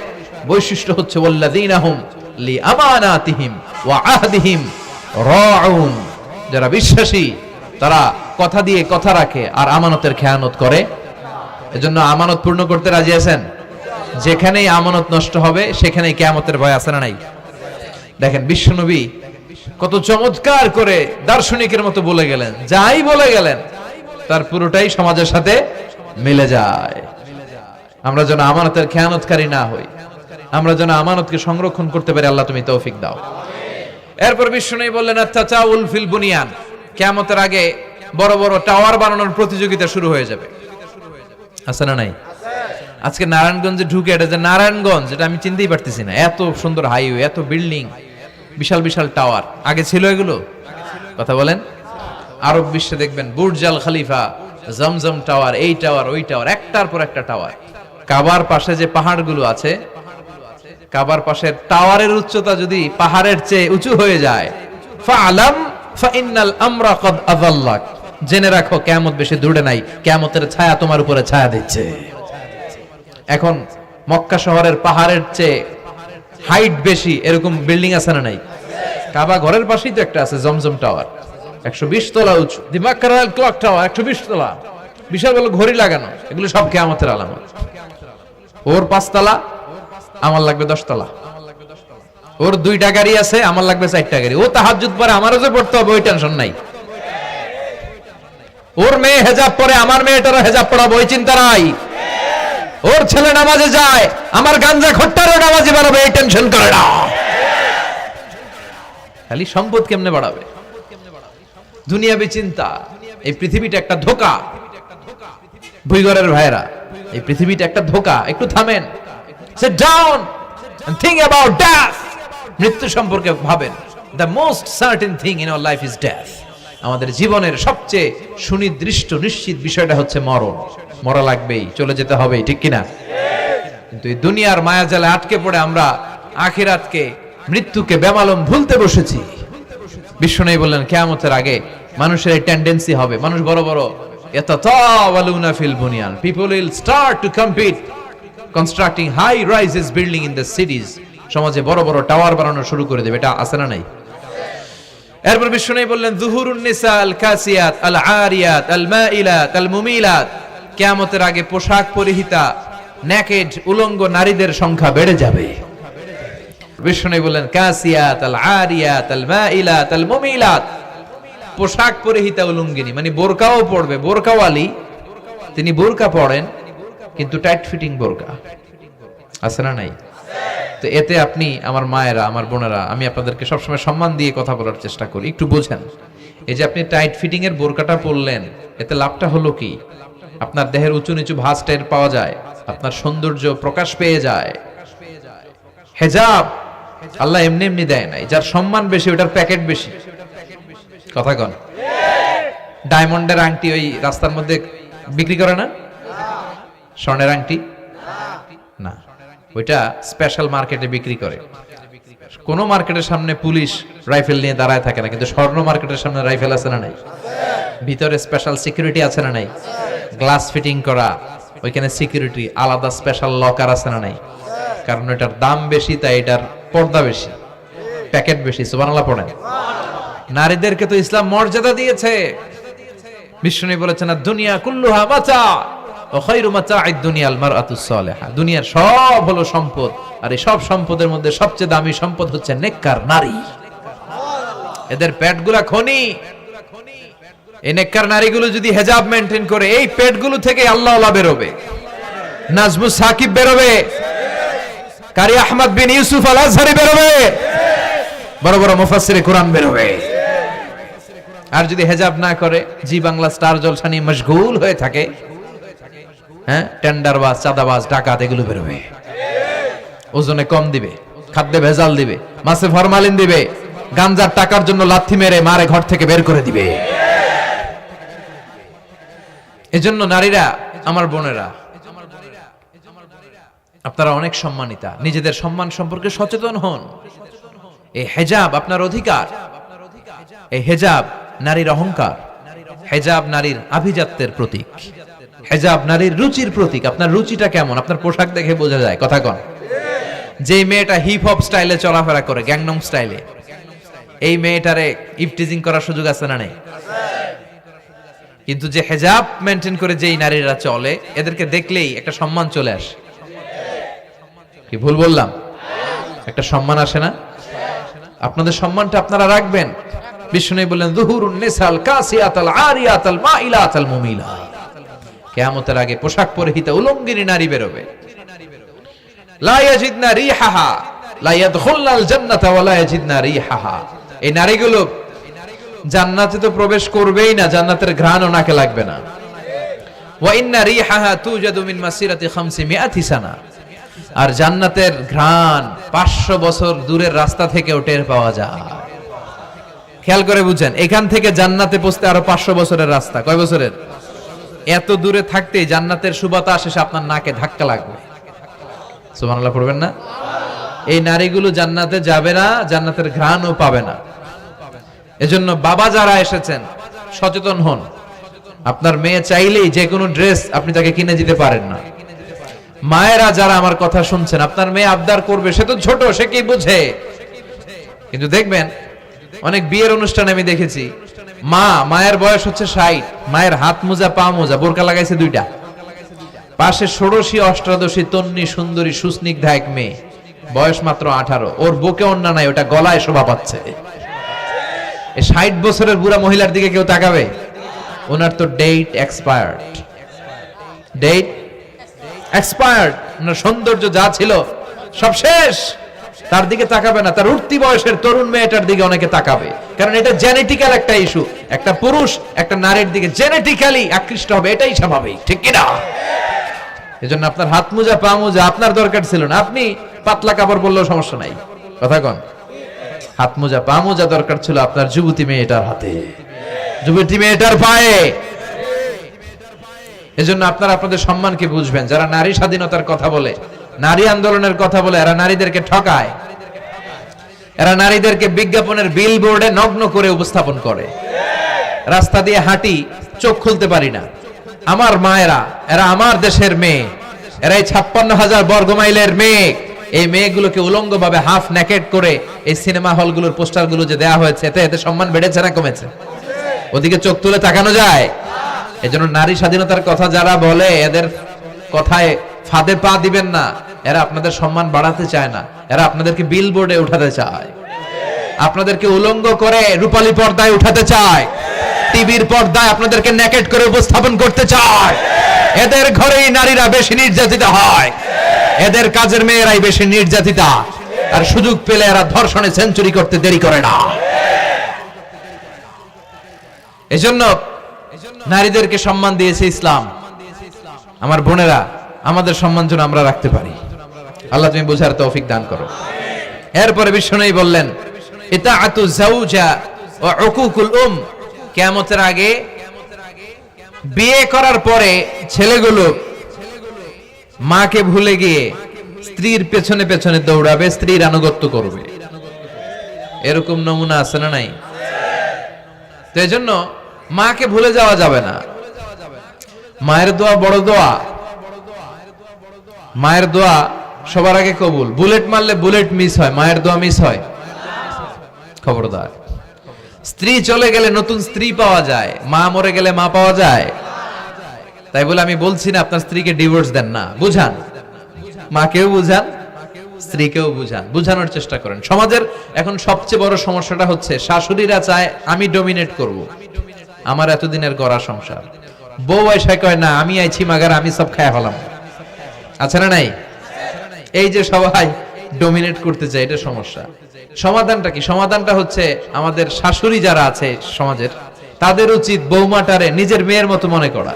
বৈশিষ্ট্য হচ্ছে ওয়াল্লাযীনা হুম লিআমানাতিহিম ওয়া আহদিহিম রাউন। যারা বিশ্বাসী তারা কথা দিয়ে কথা রাখে আর আমানতের খেয়ানত করে। এজন্য আমানত পূর্ণ করতে রাজি আছেন? যেখানেই আমানত নষ্ট হবে সেখানেই কিয়ামতের ভয় আছে না নাই? দেখেন বিশ্বনবী কত চমৎকার করে দার্শনিকের মতো বলে গেলেন, যাই বলে গেলেন তার পুরোটাই সমাজের সাথে মিলে যায়। আমরা যেন আমানতের খেয়ানতকারী না হই, আমরা যেন আমানতকে সংরক্ষণ করতে পারি। আল্লাহ তুমি তৌফিক দাও। এরপর বিশ্বনবী বললেন, আত-তাচাউল ফিল বুনিয়ান। কিয়ামতের আগে বড় বড় টাওয়ার বানানোর প্রতিযোগিতা শুরু হয়ে যাবে, আছে না নাই? আজকে নারায়ণগঞ্জে ঢুকে, এটা যে নারায়ণগঞ্জ এটা আমি চিনতেই পারতেছি না। এত সুন্দর হাইওয়ে, এত বিল্ডিং, বিশাল বিশাল টাওয়ার। আগে ছিল এগুলো? কথা বলেন। আরব বিশ্বে দেখবেন বুর্জ আল খলিফা, জমজম টাওয়ার, এই টাওয়ার ওই টাওয়ার, একটার পর একটা টাওয়ার। কাবার পাশে যে পাহাড়গুলো আছে, কাবার পাশের টাওয়ারের উচ্চতা যদি পাহাড়ের চেয়ে উঁচু হয়ে যায়, ফাআলাম ফাইন্নাল আমরা কদ আযাল্লাক, জেনে রাখো কিয়ামত বেশি দূরে নাই, কিয়ামতের ছায়া তোমার উপরে ছায়া দিচ্ছে। এখন মক্কা শহরের পাহাড়ের চেয়ে হাইট বেশি এরকম বিল্ডিং আছে না নাই? কাবা ঘরের পাশেই তো একটা আছে, জমজম টাওয়ার, 120 তলা উঁচু। দি মক্কা রয়্যাল ক্লক টাওয়ার 120 তলা, বিশাল বড় ঘড়ি লাগানো। এগুলো সব কিয়ামতের আলামত। ওর 5 তলা, আমার লাগবে 10 তলা। ওর 2টা গাড়ি আছে, আমার লাগবে 4টা গাড়ি। ও তাহাজ্জুদ পরে আমারও যে পড়তে হবে, ওই টেনশন নাই। ওর মেয়ে হেজাব পরে, আমার মেয়েটারও হেজাব পড়াবো, ওই চিন্তা নাই। ওর ছেলে নামাজে যায়, আমার গাঞ্জা খট্টারও নামাজে বানাবে, এই টেনশন করে না। খালি সম্পদ কেমনে বাড়াবে, দুনিয়াবি চিন্তা। এই পৃথিবীটা একটা ধোঁকা। ভুইগরের ভাইরা, এই পৃথিবীটা একটা ধোঁকা। একটু থামেন, sit down and think about death. মৃত্যু সম্পর্কে ভাবেন। The most certain thing in our life is death. আমাদের জীবনের সবচেয়ে সুনির্দিষ্ট নিশ্চিত বিষয়টা হচ্ছে মরণ। মরা লাগবেই, চলে যেতে হবে, ঠিক কিনা? কিন্তু এই দুনিয়ার মায়াজালে আটকে পড়ে আমরা আখিরাতকে, মৃত্যুকে বেমালুম ভুলতে বসেছি। বিশ্বনবী বললেন কিয়ামতের আগে মানুষের এই টেন্ডেন্সি হবে, মানুষ বড় বড় ইয়াতাতাওয়ালুনা ফিল বুনিয়ান, people will start to compete constructing high rises building in the cities. সমাজে বড় বড় টাওয়ার বানানো শুরু করে দেবে। এটা আছে না নাই? এরপর বিশ্বনবী বললেন যুহুরুন নিসা আল কাসিয়াত আল আরিয়াত আল মাইলাত আল মুমিলাত, কিয়ামতের আগে পোশাক পরিহিতা নেকেড উলঙ্গ নারীদের সংখ্যা বেড়ে যাবে। বিশ্বনবী বললেন কাসিয়াত আল আরিয়াত আল মাইলাত আল মুমিলাত, পোশাক পরিহিতা উলঙ্গিনী, মানে বোরকাও পড়বে। বোরকাওয়ালি, তিনি বোরকা পড়েন কিন্তু টাইট ফিটিং বোরকা। আছে না নাই? তো এতে আপনি, আমার মায়েরা, আমার বোনেরা, আমি আপনাদেরকে সবসময় সম্মান দিয়ে কথা বলার চেষ্টা করি, একটু বোঝেন। এই যে আপনি টাইট ফিটিং এর বোরকাটা পরলেন, এতে লাভটা হলো কি? আপনার দেহের উঁচু নিচু ভাঁজ টের পাওয়া যায়, আপনার সৌন্দর্য প্রকাশ পেয়ে যায়। হেজাব আল্লাহ এমনি এমনি দেয় নাই। যার সম্মান বেশি ওটার প্যাকেট বেশি। কথা কন। ডায়মন্ডের আংটি ওই রাস্তার মধ্যে বিক্রি করে না? স্বর্ণের আংটি না, ওইটা স্পেশাল মার্কেটে বিক্রি করে। কোন মার্কেটের সামনে পুলিশ রাইফেল নিয়ে দাঁড়ায় থাকে না, কিন্তু স্বর্ণ মার্কেটের সামনে রাইফেল আছে না নাই? ভিতরে স্পেশাল সিকিউরিটি আছে না নাই? গ্লাস ফিটিং করা, ওইখানে সিকিউরিটি আলাদা, স্পেশাল লকার আছে না নাই? কারণ এটার দাম বেশি, তাই এটার পর্দা বেশি, প্যাকেট বেশি। সুবহানাল্লাহ পড়েন। নারীদেরকে তো ইসলাম মর্যাদা দিয়েছে। বিষ্ণু বলেছেন দুনিয়া কুল্লুহা মাতা ওয়া খায়রু মাতা'আদ দুনিয়াল মারআতুস সালিহা। দুনিয়ার সব হলো সম্পদ, আর এই সব সম্পদের মধ্যে সবচেয়ে দামি সম্পদ হচ্ছে নেককার নারী। এদের পেটগুলা খনি। এই নেককার নারীগুলো যদি হেজাব মেইনটেইন করে, এই পেটগুলো থেকে আল্লাহওয়ালা বেরোবে, নাজমুস সাকিব বেরোবে, কারি আহমদ বিন ইউসুফ আল আজহারি বেরোবে, বড় বড় মুফাসসিরে কোরআন বেরোবে। আর যদি হেজাব না করে, জি বাংলা স্টার জলসা নিয়ে মশগুল হয়ে থাকে, হ্যাঁ, টেন্ডারবাজ, চাঁদাবাজ, ডাকাত, এগুলো বেরোবে। ওজনে কম দিবে, খাদ্যে ভেজাল দিবে, মাছে ফরমালিন দিবে, গাঞ্জার টাকার জন্য লাথি মেরে মারে ঘর থেকে বের করে দিবে। এজন্য নারীরা, আমার বোনেরা, আপনারা অনেক সম্মানিতা। নিজেদের সম্মান সম্পর্কে সচেতন হন। এই হেজাব আপনার অধিকার। এই হেজাব নারীর অহংকার। হেজাব নারীর আভিজাত্যের প্রতীক। হেজাব নারীর রুচির প্রতীক। আপনার রুচিটা কেমন আপনার পোশাক দেখে বোঝা যায়। কথা কন। যে মেয়েটা হিপ হপ স্টাইলে চলাফেরা করে, গ্যাংনম স্টাইলে, এই মেয়েটারে ইফটিজিং করার সুযোগ আছে না নেই? কিন্তু যে হেজাব মেনটেন করে যেই নারীরা চলে, এদেরকে দেখলেই একটা সম্মান চলে আসে। কি ভুল বললাম? একটা সম্মান আসে না? আপনাদের সম্মানটা আপনারা রাখবেন। বিষ্ণু বললেন যুহুরুন নিসাল কাসিয়াতাল আরিয়াতাল মাইলাতাল মুমিলাত, কিয়ামতের আগে পোশাক পরিহিতা উলঙ্গিনী নারী বেরোবে। লা ইয়াজিদনা রিহাহা লা ইয়াদখুলনাল জান্নাতা ওয়া লা ইয়াজিদনা রিহাহা। এই নারীগুলো জান্নাতে তো প্রবেশ করবেই না, জান্নাতের ঘ্রাণও নাকে লাগবে না। ওয়া ইন্না রিহাহা তুজাদু মিন মাসিরাতি 500 সানা। আর জান্নাতের ঘ্রাণ 500 বছর দূরের রাস্তা থেকেও টের পাওয়া যায়। খেয়াল করে বুঝেন, এখান থেকে জান্নাতে পৌঁছতে আরো 500 বছরের রাস্তা। কয় বছরের? এত দূরে থাকতে জান্নাতের সুবাতাস এসে আপনার নাকে ধাক্কা লাগবে। সুবহানাল্লাহ পড়বেন না? এই নারীগুলো জান্নাতে যাবে না, জান্নাতের ঘ্রাণও পাবে না। এজন্য বাবা যারা এসেছেন সচেতন হন। আপনার মেয়ে চাইলেই যে কোনো ড্রেস আপনি তাকে কিনে দিতে পারেন না। মায়েরা যারা আমার কথা শুনছেন, আপনার মেয়ে আবদার করবে, সে তো ছোট, সে কি বুঝে। কিন্তু দেখবেন অনেক বিয়ের অনুষ্ঠানে আমি দেখেছি, মায়ের বয়স হচ্ছে 60, মায়ের হাত মোজা পা মোজা, বোরকা লাগাইছে 2টা, পাশে ষোড়শী অষ্টাদশী তন্নি সুন্দরী সুস্নিগ্ধা এক মেয়ে, বয়স মাত্র 18, ওর বুকে ওন্না নাই, ওটা গলায় শোভা পাচ্ছে। এই 60 বছরের বুড়া মহিলার দিকে কেউ তাকাবে? ওনার তো ডেট এক্সপায়ার্ড, ডেট এক্সপায়ার্ড। ওনার সৌন্দর্য যা ছিল সব শেষ, তার দিকে তাকাবে না। তার উঠতি বয়সের তরুণ মেয়েটার দিকে অনেকে তাকাবে, কারণ এটা জেনেটিক্যাল একটা ইস্যু। একটা পুরুষ একটা নারীর দিকে জেনেটিক্যালি আকৃষ্ট হবে, এটাই স্বাভাবিক, ঠিক কিনা? এজন্য আপনার হাত মোজা পা মোজা আপনার দরকার ছিল না, আপনি পাতলা কাপড় পরলেও সমস্যা নাই। কথা কন? হাত মোজা পা মোজা দরকার ছিল আপনার যুবতী মেয়েটার হাতে, যুবতী মেয়েটার পায়ে। এজন্য আপনারা আপনাদের সম্মানকে বুঝবেন। যারা নারী স্বাধীনতার কথা বলে, নারী আন্দোলনের কথা বলে, এরা নারীদেরকে ঠকায়। এরা নারীদেরকে বিজ্ঞাপনের বিলবোর্ডে নগ্ন করে উপস্থাপন করে। রাস্তা দিয়ে হাঁটি, চোখ খুলতে পারি না। আমার মায়েরা, এরা আমার দেশের মেয়ে, এরা এই 56,000 বর্গ মাইলের মেয়ে। এই মেয়েগুলোকে উলঙ্গভাবে হাফ নেকেড করে এই সিনেমা হলগুলোর পোস্টারগুলো যে দেয়া হয়েছে, এতে সম্মান বেড়েছে না কমেছে? ওদিকে চোখ তুলে তাকানো যায়? এজন্য নারী স্বাধীনতার কথা যারা বলে, এদের কথায় ফাঁদে পা দিবেন না। এরা আপনাদের সম্মান বাড়াতে চায় না, এরা আপনাদেরকে বিলবোর্ডে উঠাতে চায়, আপনাদেরকে উলঙ্গ করে রূপালী পর্দায় উঠাতে চায়, টিভির পর্দায় আপনাদেরকে নেকেড করে উপস্থাপন করতে চায়। এদের ঘরেই নারীরা বেশি নির্যাতিত হয়, এদের কাজের মেয়েরাই বেশি নির্যাতিতা। আর সুযোগ পেলে এরা ধর্ষণে সেঞ্চুরি করতে দেরি করে না। এজন্য নারীদেরকে সম্মান দিয়েছে ইসলাম। আমার বোনেরা, আমাদের সম্মান যেন আমরা রাখতে পারি। আল্লাহ তুমি বোঝার তৌফিক দান করো। এরপরে বিশ্বনবী বললেন, ইতাআতু যাওজা ওয়া উকুকুল কিয়ামতের আগে বিয়ে করার পরে ছেলেগুলো মাকে ভুলে গিয়ে স্ত্রীর পেছনে পেছনে দৌড়াবে, স্ত্রীর আনুগত্য করবে। এরকম নমুনা আছে না নাই? তো এজন্য মাকে ভুলে যাওয়া যাবে না। মায়ের দোয়া বড় দোয়া। মায়ের দোয়া সবার আগে কবুল। বুলেট মারলে বুলেট মিস হয়, মায়ের দোয়া মিস হয়? খবরদার। স্ত্রী চলে গেলে নতুন স্ত্রী পাওয়া যায়, মা মরে গেলে মা পাওয়া যায়? তাই বলে আমি বলছি না আপনার স্ত্রীকে ডিভোর্স দেন না, বুঝান, মাকেও বুঝান, স্ত্রীকেও বুঝান, বুঝানোর চেষ্টা করেন। সমাজের এখন সবচেয়ে বড় সমস্যাটা হচ্ছে শাশুড়িরা চায় আমি ডমিনেট করব, আমার এতদিনের গড়া সংসার। বউ এসে কয় না, আমি আইছি মাগার, আমি সব খায় ফেলাম। আছে না নাই? এই যে সবাই ডমিনেট করতে চায়, এটা সমস্যা। সমাধানটা কি? সমাধানটা হচ্ছে আমাদের শাশুড়ি যারা আছে সমাজের, তাদের উচিত বৌমাটারে নিজের মেয়ের মতো মনে করা।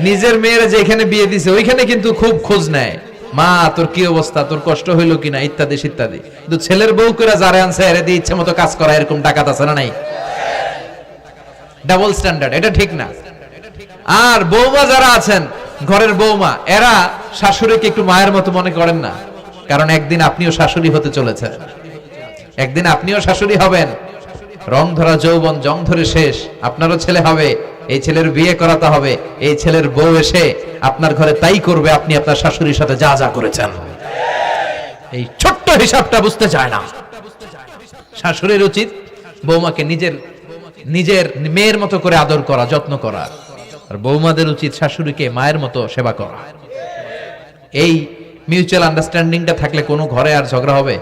নিজের মেয়ের যেখানে বিয়ে দিছে ওইখানে কিন্তু খুব খোঁজ নেয়, মা তোর কি অবস্থা, তোর কষ্ট হইলো কিনা, ইত্যাদি ইত্যাদি। কিন্তু ছেলের বউ করে যারা আনছে এর দিয়ে ইচ্ছে মতো কাজ করা, এরকম ডাকাত আছে না নাই? ডাবল স্ট্যান্ডার্ড, এটা ঠিক না। আর বৌমা যারা আছেন, ঘরের বৌমা, এরা শাশুড়িকে একটু মায়ের মতো মনে করেন না, কারণ একদিন আপনিও শাশুড়ি হতে চলেছেন, একদিন আপনিও শাশুড়ি হবেন। রং ধরা যৌবন জং ধরে শেষ, আপনারও ছেলে হবে, এই ছেলের বিয়ে করাতে হবে, এই ছেলের বউ এসে আপনার ঘরে তাই করবে আপনি আপনার শাশুড়ির সাথে যা যা করেছেন। এই ছোট্ট হিসাবটা বুঝতে চায় না। শাশুড়ির উচিত বৌমাকে নিজের মেয়ের মতো করে আদর করা, যত্ন করা, আর বৌমাদের উচিত শাশুড়িকে মায়ের মতো সেবা করা। এই মিউচুয়াল আন্ডারস্ট্যান্ডিংটা থাকলে কোনো ঘরে আর ঝগড়া হবে?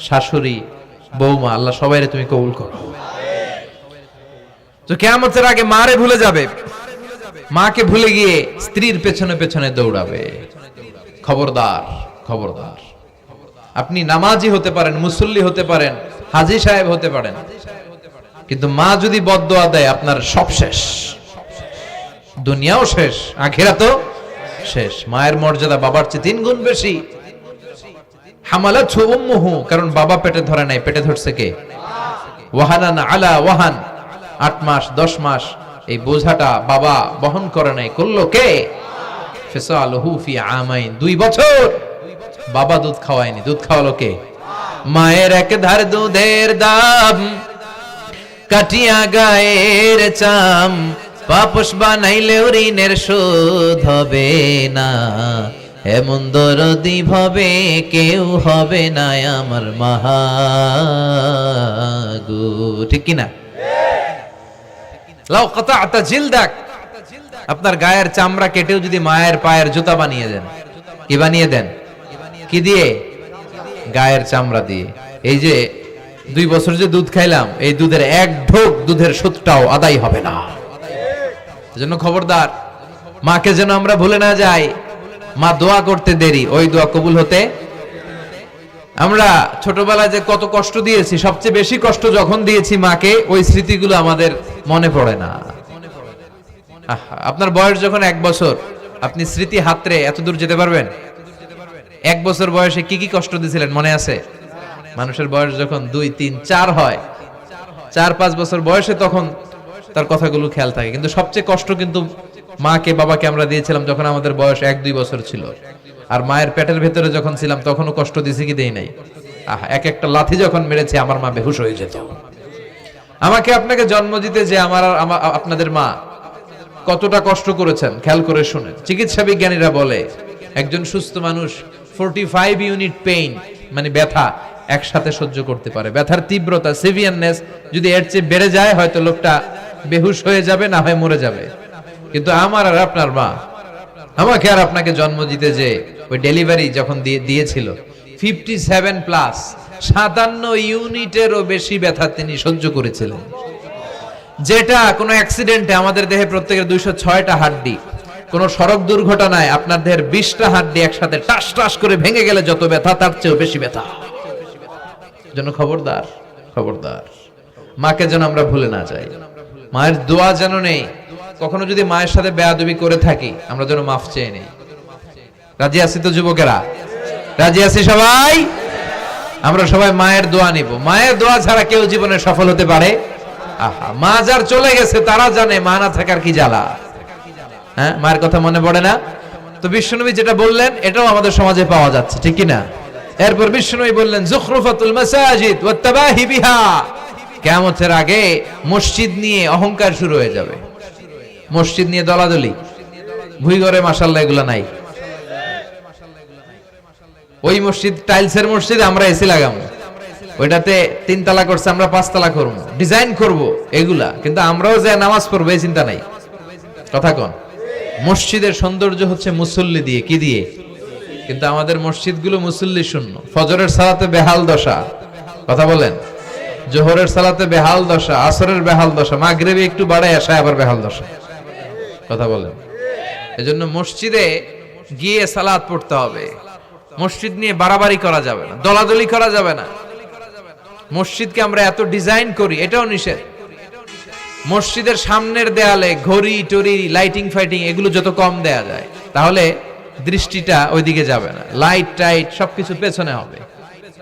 শাশুড়ি বৌমা, আল্লাহ সবাইরে তুমি কবুল করো। তো কিয়ামতের আগে মারে ভুলে যাবে, মাকে ভুলে গিয়ে স্ত্রীর পেছনে পেছনে দৌড়াবে। খবরদার, খবরদার। আপনি নামাজি হতে পারেন, মুসল্লি হতে পারেন, হাজী সাহেব হতে পারেন, কিন্তু মা যদি বদদোয়া দেয় আপনার সব শেষ। দুনিয়াও শেষ, আখিরাতও শেষ। মায়ের মর্যাদা বাবার চেয়ে 3 গুণ বেশি। হামালাতহু উম্মুহু, কারণ বাবা পেটে ধরে নাই, পেটে ধরছে কে? ওয়াহানান আলা ওয়াহান, 8 মাস 10 মাস এই বোঝাটা বাবা বহন করে নাই, করলো কে? ফিসালুহু ফি আমাইন, 2 বছর বাবা দুধ খাওয়ায়নি, দুধ খাওয়ালো কে? মায়ের এক ধার দুধের দাম কাটিয়া গায়ের চাম, পাপস বানাইলেও ঋণের শোধ হবে না, এমন দরদি ভাবে কেউ হবে না আমার মাগো। ঠিক কিনা? লাউ কাতা'তা জিলদাক, আপনার গায়ের চামড়া কেটেও যদি মায়ের পায়ের জুতা বানিয়ে দেন, কি বানিয়ে দেন? কি দিয়ে? গায়ের চামড়া দিয়ে। এই যে 2 বছর যে দুধ খাইলাম, এই দুধের 1 ঢোক দুধের সুদটাও আদায় হবে না। এজন্য খবরদার, মাকে যেন আমরা ভুলে না যাই। মা দোয়া করতে দেরি, ওই দোয়া কবুল হতে। আমরা ছোটবেলায় যে কত কষ্ট দিয়েছি, সবচেয়ে বেশি কষ্ট যখন দিয়েছি মাকে, ওই স্মৃতিগুলো আমাদের মনে পড়ে না। আপনার বয়স যখন 1 বছর, আপনি স্মৃতি হাতরে এত দূর যেতে পারবেন? 1 বছর বয়সে কি কি কষ্ট দিয়েছিলেন মনে আছে? মানুষের বয়স যখন 2, 3, 4 হয়, 4-5 বছর বয়সে, তখন তার কথাগুলো খেয়াল থাকে। কিন্তু সবচেয়ে কষ্ট কিন্তু মাকে বাবাকে আমরা দিয়েছিলাম যখন আমাদের বয়স 1-2 বছর ছিল। আর মায়ের পেটের ভেতরে যখন ছিলাম তখনও কষ্ট দিয়েছি কি দেই নাই? এক একটা লাথি যখন মেরেছে আমার মা বেহুশ হয়ে যেত। আমাকে আপনাকে জন্ম দিতে যে আপনাদের মা কতটা কষ্ট করেছেন খেয়াল করে শুনেন। চিকিৎসা বিজ্ঞানীরা বলে একজন সুস্থ মানুষ 45 ইউনিট পেইন, মানে ব্যথা, একসাথে সহ্য করতে পারে। ব্যথার তীব্রতা, সিভিয়ারনেস যদি এর চেয়ে বেড়ে যায়, হয়তো লোকটা বেহুশ হয়ে যাবে, না হয় মরে যাবে। কিন্তু আমার আর আপনার মা আমাকে আর আপনাকে জন্ম দিতে যে ওই ডেলিভারি যখন দিয়েছিল, 57 প্লাস 57 ইউনিটেরও বেশি ব্যথা তিনি সহ্য করেছিলেন। যেটা কোনো অ্যাক্সিডেন্টে আমাদের দেহে প্রত্যেকের 206টা হাড্ডি, কোন সড়ক দুর্ঘটনায় আপনার দেহের 20টা হাড্ডি একসাথে টাস টাস করে ভেঙে গেলে যত ব্যথা, তার চেয়েও বেশি ব্যথা। জন্য খবরদার, খবরদার, মাকে যেন আমরা ভুলে না যাই। মায়ের দোয়া যেন নেই। কখনো যদি মায়ের সাথে বেয়াদবি করে থাকি, আমরা যেন মাফ চেয়ে নেই। রাজি আছি তো যুবকেরা? রাজি আছি সবাই? আমরা সবাই মায়ের দোয়া নিব। মায়ের দোয়া ছাড়া কেউ জীবনে সফল হতে পারে? আহা, মা যার চলে গেছে তারা জানে মা না থাকার কি জ্বালা। হ্যাঁ, মায়ের কথা মনে পড়ে না? তো বিশ্বনবী যেটা বললেন এটাও আমাদের সমাজে পাওয়া যাচ্ছে, ঠিক কি না? এরপর বিশ্বনবী বললেন যুখরুফাতুল মাসাজিদ ওয়াত তাবাহি বিহা, কিয়ামতের আগে মসজিদ নিয়ে অহংকার শুরু হয়ে যাবে। মসজিদ নিয়ে দলাদলি, ভুইঘরে মাশাআল্লাহ এগুলা নাই। ওই মসজিদ টাইলসের মসজিদ, আমরা এসি লাগামু, ওইটাতে 3 তলা করছে, আমরা 5 তলা করব, ডিজাইন করব, এগুলা। কিন্তু আমরাও যে নামাজ পড়বো এই চিন্তা নাই। কথা কোন? মসজিদের সৌন্দর্য হচ্ছে মুসল্লি দিয়ে, কি দিয়ে? কিন্তু আমাদের মসজিদগুলো মুসল্লি শূন্য। ফজরের সালাতে বেহাল দশা, কথা বলেন। জোহরের সালাতে বেহাল দশা, আসরের বেহাল দশা, মাগরিবে একটু বাড়ায় আসে আবার বেহাল দশা, কথা বলেন। এজন্য মসজিদে গিয়ে সালাত পড়তে হবে। মসজিদ নিয়ে বাড়াবাড়ি করা যাবে না, দলাদলি করা যাবে না। মসজিদকে আমরা এত ডিজাইন করি, এটাও নিষেধ। মসজিদের সামনের দেয়ালে ঘড়ি টড়ি, লাইটিং ফাইটিং এগুলো যত কম দেয়া যায়, তাহলে দৃষ্টিটা ওইদিকে যাবে না। লাইট টাইট সবকিছু পেছনে হবে।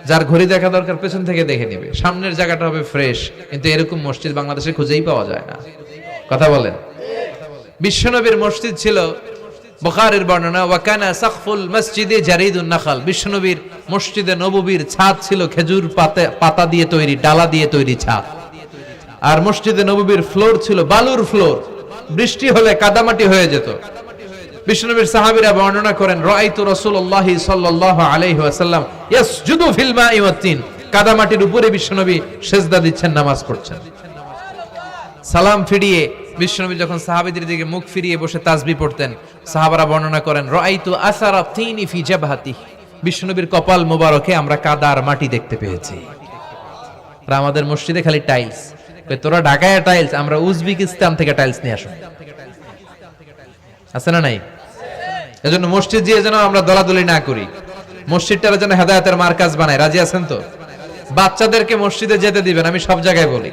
যার ঘড়ি দেখা দরকার পেছন থেকে দেখে নিবে, সামনের জায়গাটা হবে ফ্রেশ। কিন্তু এরকম মসজিদ বাংলাদেশে খুঁজেই পাওয়া যায় না, কথা বলেন। বিশ্বনবীর মসজিদ ছিল, বুখারীর বর্ণনা, ওয়া কানা সাকফুল মসজিদে জারিদুন নাখাল, বিশ্বনবীর মসজিদে নববীর ছাদ ছিল খেজুর পাতা দিয়ে তৈরি, ডালা দিয়ে তৈরি ছাদ। আর মসজিদে নববীর ফ্লোর ছিল বালুর ফ্লোর, বৃষ্টি হলে কাদামাটি হয়ে যেত। বিশ্বনবীর সাহাবীরা বর্ণনা করেন, রাআইতু রাসূলুল্লাহি সাল্লাল্লাহু আলাইহি ওয়াসাল্লাম ইয়াসজুদু ফিল মাই ওয়াত তিন, কাদামাটির উপরে বিশ্বনবী সিজদা দিচ্ছেন, নামাজ পড়ছেন। সালাম ফিরিয়ে বিশ্বনবী যখন সাহাবীদের দিকে মুখ ফিরিয়ে বসে তাসবিহ পড়তেন, সাহাবারা বর্ণনা করেন, রাআইতু আসারা তিনি ফি জাবহাতিহি, বিশ্বনবীর কপাল মোবারকে আমরা কাদা আর মাটি দেখতে পেয়েছি। আর আমাদের মসজিদে খালি টাইলস। তোরা ঢাকায় টাইলস, আমরা উজবেকিস্তান থেকে টাইলস নিয়ে আসো, আছে না নাই? এজন্য মসজিদ দিয়ে যেন আমরা দলাদলি না করি, মসজিদটার যেন হেদায়েতের মার্কাজ বানায়। রাজি আছেন তো? বাচ্চাদেরকে মসজিদে যেতে দিবেন, আমি সব জায়গায় বলি।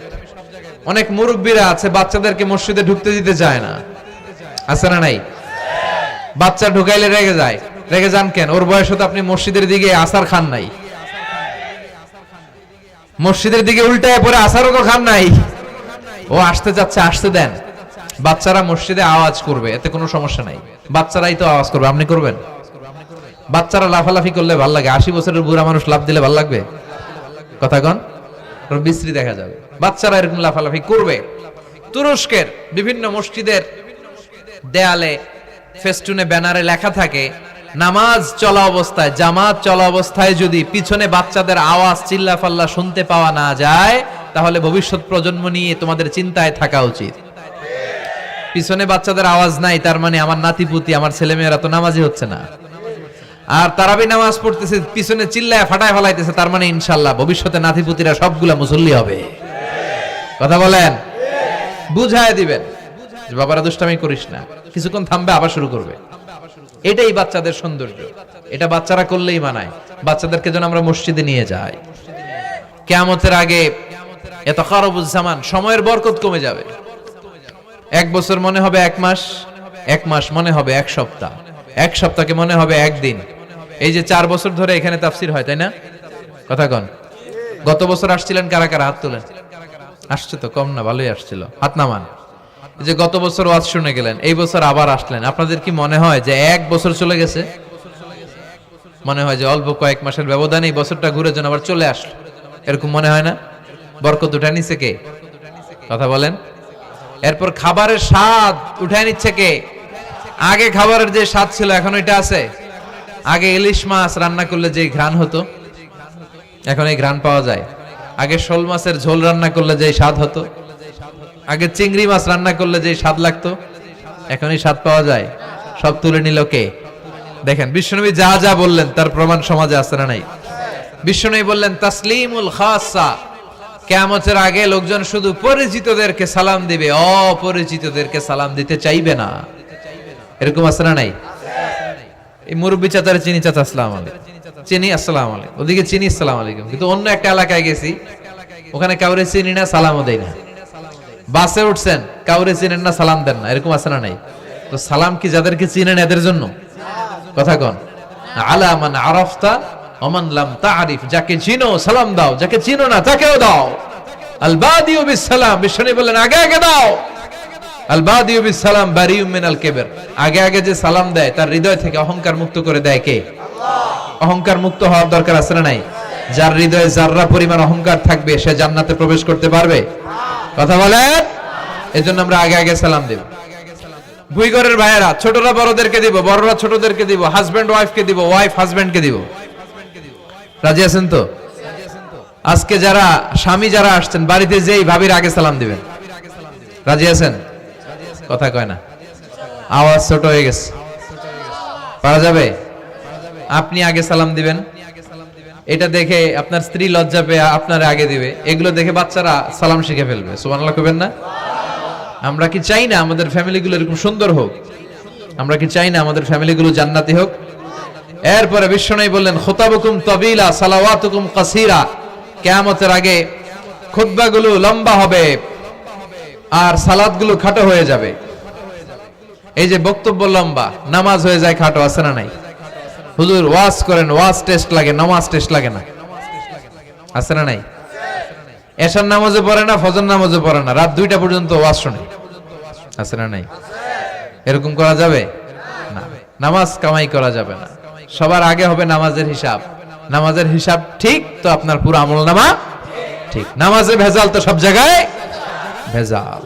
অনেক মুরব্বীরা আছে বাচ্চাদেরকে মসজিদে ঢুকতে দিতে চায় না। আছে না নাই? বাচ্চা ঢুকাইলে রেগে যায়, রেগে যান কেন? ওর বয়স তো আপনি মসজিদের দিকে আসার খান নাই, মসজিদের দিকে উল্টায় পরে আসারও তো খান নাই। ও আসতে যাচ্ছে, আসতে দেন। বাচ্চারা মসজিদে আওয়াজ করবে, এতে কোনো সমস্যা নাই, বাচ্চারাই তো আওয়াজ করবে, আপনি করবেন? বাচ্চারা লাফালাফি করলে ভাল লাগে, 80 বছরের বুড়া মানুষ লাফ দিলে ভাল লাগবে? কথা কন, বিশ্রী দেখা যাবে। বাচ্চারা এরকম লাফালাফি করবে। তুরস্কের বিভিন্ন মসজিদের দেয়ালে ফেস্টুনে ব্যানারে লেখা থাকে, নামাজ চলা অবস্থায়, জামাত চলা অবস্থায় যদি পিছনে বাচ্চাদের আওয়াজ চিল্লাফাল্লা শুনতে পাওয়া না যায়, তাহলে ভবিষ্যৎ প্রজন্ম নিয়ে তোমাদের চিন্তায় থাকা উচিত। পিছনে বাচ্চাদের আওয়াজ নাই, তার মানে আমার নাতিপুতি, আমার ছেলেমেয়েরা তো নামাজি হচ্ছে না। আর তারাবি নামাজ পড়তেছে, পিছনে চিল্লায় ফাটায় ফেলাইতেছে, তার মানে ইনশাল্লাহ ভবিষ্যতে নাতিপুতিরা সবগুলা মুসল্লি হবে। কথা বলেন, বুঝায় দিবেন যে বাবারা দুষ্টামি করিস না, কিছুক্ষণ থামবে আবার শুরু করবে। এটাই বাচ্চাদের সৌন্দর্য, এটা বাচ্চারা করলেই মানায়। বাচ্চাদেরকে যেন আমরা মসজিদে নিয়ে যাই। কিয়ামতের আগে এত খারাবুজ জামান, সময়ের বরকত কমে যাবে। 1 বছর মনে হবে 1 মাস, 1 মাস মনে হবে 1 সপ্তাহ, 1 সপ্তাহকে মনে হবে 1 দিন। এই যে 4 বছর ধরে এখানে তাফসির হয়, তাই না? কথা কন। গত বছর আসছিলেন কারা কারা? হাত তোলেন। আসছে তো কম না, ভালোই আসছিল, হাত নামান। যে গত বছর ওয়াজ শুনে গেলেন, এই বছর আবার আসলেন, আপনাদের কি মনে হয় যে 1 বছর চলে গেছে? মনে হয় যে অল্প কয়েক মাসের ব্যবধানে এই বছরটা ঘুরে যেন আবার চলে আসলো, এরকম মনে হয় না? বরকত উঠে নিচ্ছে কে? কথা বলেন। এরপর খাবারের স্বাদ উঠায় নিচ্ছে কে? আগে খাবারের যে স্বাদ ছিল এখন এটা আছে? আগে ইলিশ মাছ রান্না করলে যে ঘ্রাণ হতো, এখন এই ঘ্রাণ পাওয়া যায়? আগে শোল মাছের ঝোল রান্না করলে যে স্বাদ হতো, আগে চিংড়ি মাছ রান্না করলে যে স্বাদ লাগতো, এখন এই স্বাদ পাওয়া যায়? সব তুলে নিল কে? দেখেন বিশ্বনবী যা যা বললেন তার প্রমাণ সমাজে আছে না নাই? বিশ্বনবী বললেন তাসলিমুল খাসা, কিয়ামতের আগে লোকজন শুধু পরিচিতদেরকে সালাম দিবে, অপরিচিতদেরকে সালাম দিতে চাইবে না। এরকম আছে না নাই? এই মুরব্বী চাচার চিনি, চাচা আসসালামু আলাইকুম, চিনি আসসালামু আলাইকুম, ওদিকে চিনি আসসালামু আলাইকুম। কিন্তু অন্য একটা এলাকায় গেছি, ওখানে কাউরে চিনি না, সালামও দেয় না। বাসে উঠছেন, কাউরে চিনেন না, সালাম দেন না, এরকম আছে না নাই? তো সালাম কি যাদেরকে চিনেন এদের জন্য? কথা কন। আলা মান আরাফতা ওমান লাম তারিফ, যাকে চিনো সালাম দাও, যাকে চিনো না তাকেও দাও। আল বাদিউ বিস সালাম, বিশ্বনবী বললেন আগে আগে দাও। আল বাদিউ বিস সালাম বারিউম মিনাল কিবর, আগে আগে যে সালাম দেয় তার হৃদয় থেকে অহংকার মুক্ত করে দেয় কে? আল্লাহ। অহংকার মুক্ত হওয়ার দরকার আছে না নাই? যার হৃদয়ে যাররা পরিমাণ অহংকার থাকবে সে জান্নাতে প্রবেশ করতে পারবে? কথা বলেন। এজন্য আমরা আগে আগে সালাম দেব। ভুইগরের ভাইয়েরা ছোটরা বড়দেরকে দিব, বড়রা ছোটদেরকে দিব, হাজবেন্ড ওয়াইফকে দিব, ওয়াইফ হাজবেন্ডকে দিব। রাজি আছেন তো? আজকে যারা স্বামী যারা আসছেন বাড়িতে যেই ভাবির আগে সালাম দিবেন, রাজি আছেন? কথা কয় না, আওয়াজ ছোট হয়ে গেছে, পারা যাবে? আপনি আগে সালাম দিবেন, এটা দেখে আপনার স্ত্রী লজ্জা পেয়ে আপনার আগে দিবে, এগুলো দেখে বাচ্চারা সালাম শিখে ফেলবে। সুবহানাল্লাহ কইবেন না? আমরা কি চাই না আমাদের ফ্যামিলিগুলো এরকম সুন্দর হোক? আমরা কি চাই না আমাদের ফ্যামিলিগুলো জান্নাতি হোক? এরপরে বিশ্বনবী বললেন খুতাবুকুম তাবিলা সালাওয়াতুকুম কাসীরা, কিয়ামতের আগে খুতবাগুলো লম্বা হবে আর সালাতগুলো খাটো হয়ে যাবে। এই যে বক্তব্য লম্বা, নামাজ হয়ে যায় খাটো, আছে না নাই? হুজুর ওয়াজ করেন, ওয়াজ টেস্ট লাগে, নামাজ টেস্ট লাগে না, আছে না নাই? এশার নামাজে পড়ে না, ফজর নামাজে পড়ে না, রাত 2টা পর্যন্ত ওয়াজ শুনে, আছে না নাই? এরকম করা যাবে না। নামাজ কামাই করা যাবে না। সবার আগে হবে নামাজের হিসাব। নামাজের হিসাব ঠিক তো আপনার পুরো আমলনামা ঠিক। নামাজে ভেজাল তো সব জায়গায় ভেজাল।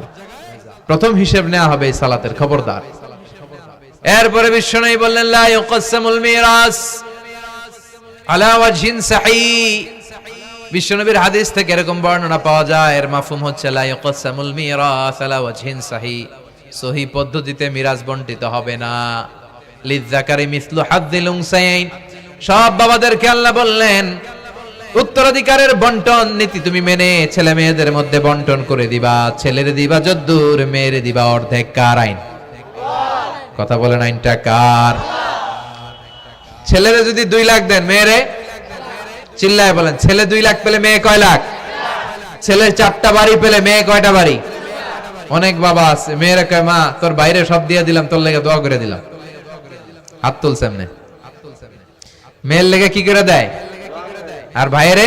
প্রথম হিসাব নেওয়া হবে এই সালাতের, খবরদার। এরপরে বিশ্বনবী বললেন লা ইউকাসসামুল মিরাস আলা ওয়াজহিন সাহিহ। বিশ্বনবীর হাদিস থেকে এরকম বর্ণনা পাওয়া যায়, এর মাফহুম হচ্ছে লা ইউকাসসামুল মিরাস আলা ওয়াজহিন সাহিহ, সহিহ পদ্ধতিতে মিরাজ বণ্টিত হবে না। লিযযাকারি মিসলু হাযযিল উনসায়াইন, সব বাবাদেরকে আল্লাহ বললেন উত্তরাধিকারের বন্টন নীতি তুমি মেনে ছেলে মেয়েদের মধ্যে বন্টন করে দিবা। ছেলেরে দিবা যদ্দুর, মেয়েরে দিবা অর্ধেক। কার আইন? কথা বলেন, আইনটা কার? ছেলেরে যদি 2 লাখ দেন, মেয়েরে চিল্লায় বলেন, ছেলে 2 লাখ পেলে মেয়ে কয় লাখ? ছেলে 4টা বাড়ি পেলে মেয়ে কয়টা বাড়ি? অনেক বাবা আছে, মেয়েরা কয় মা তোর বাইরে সব দিয়ে দিলাম, তোর লেগে দোয়া করে দিলাম। হাত তুলছে এমনি। মেয়ের লেগে কি করে দেয়? আর বাইরে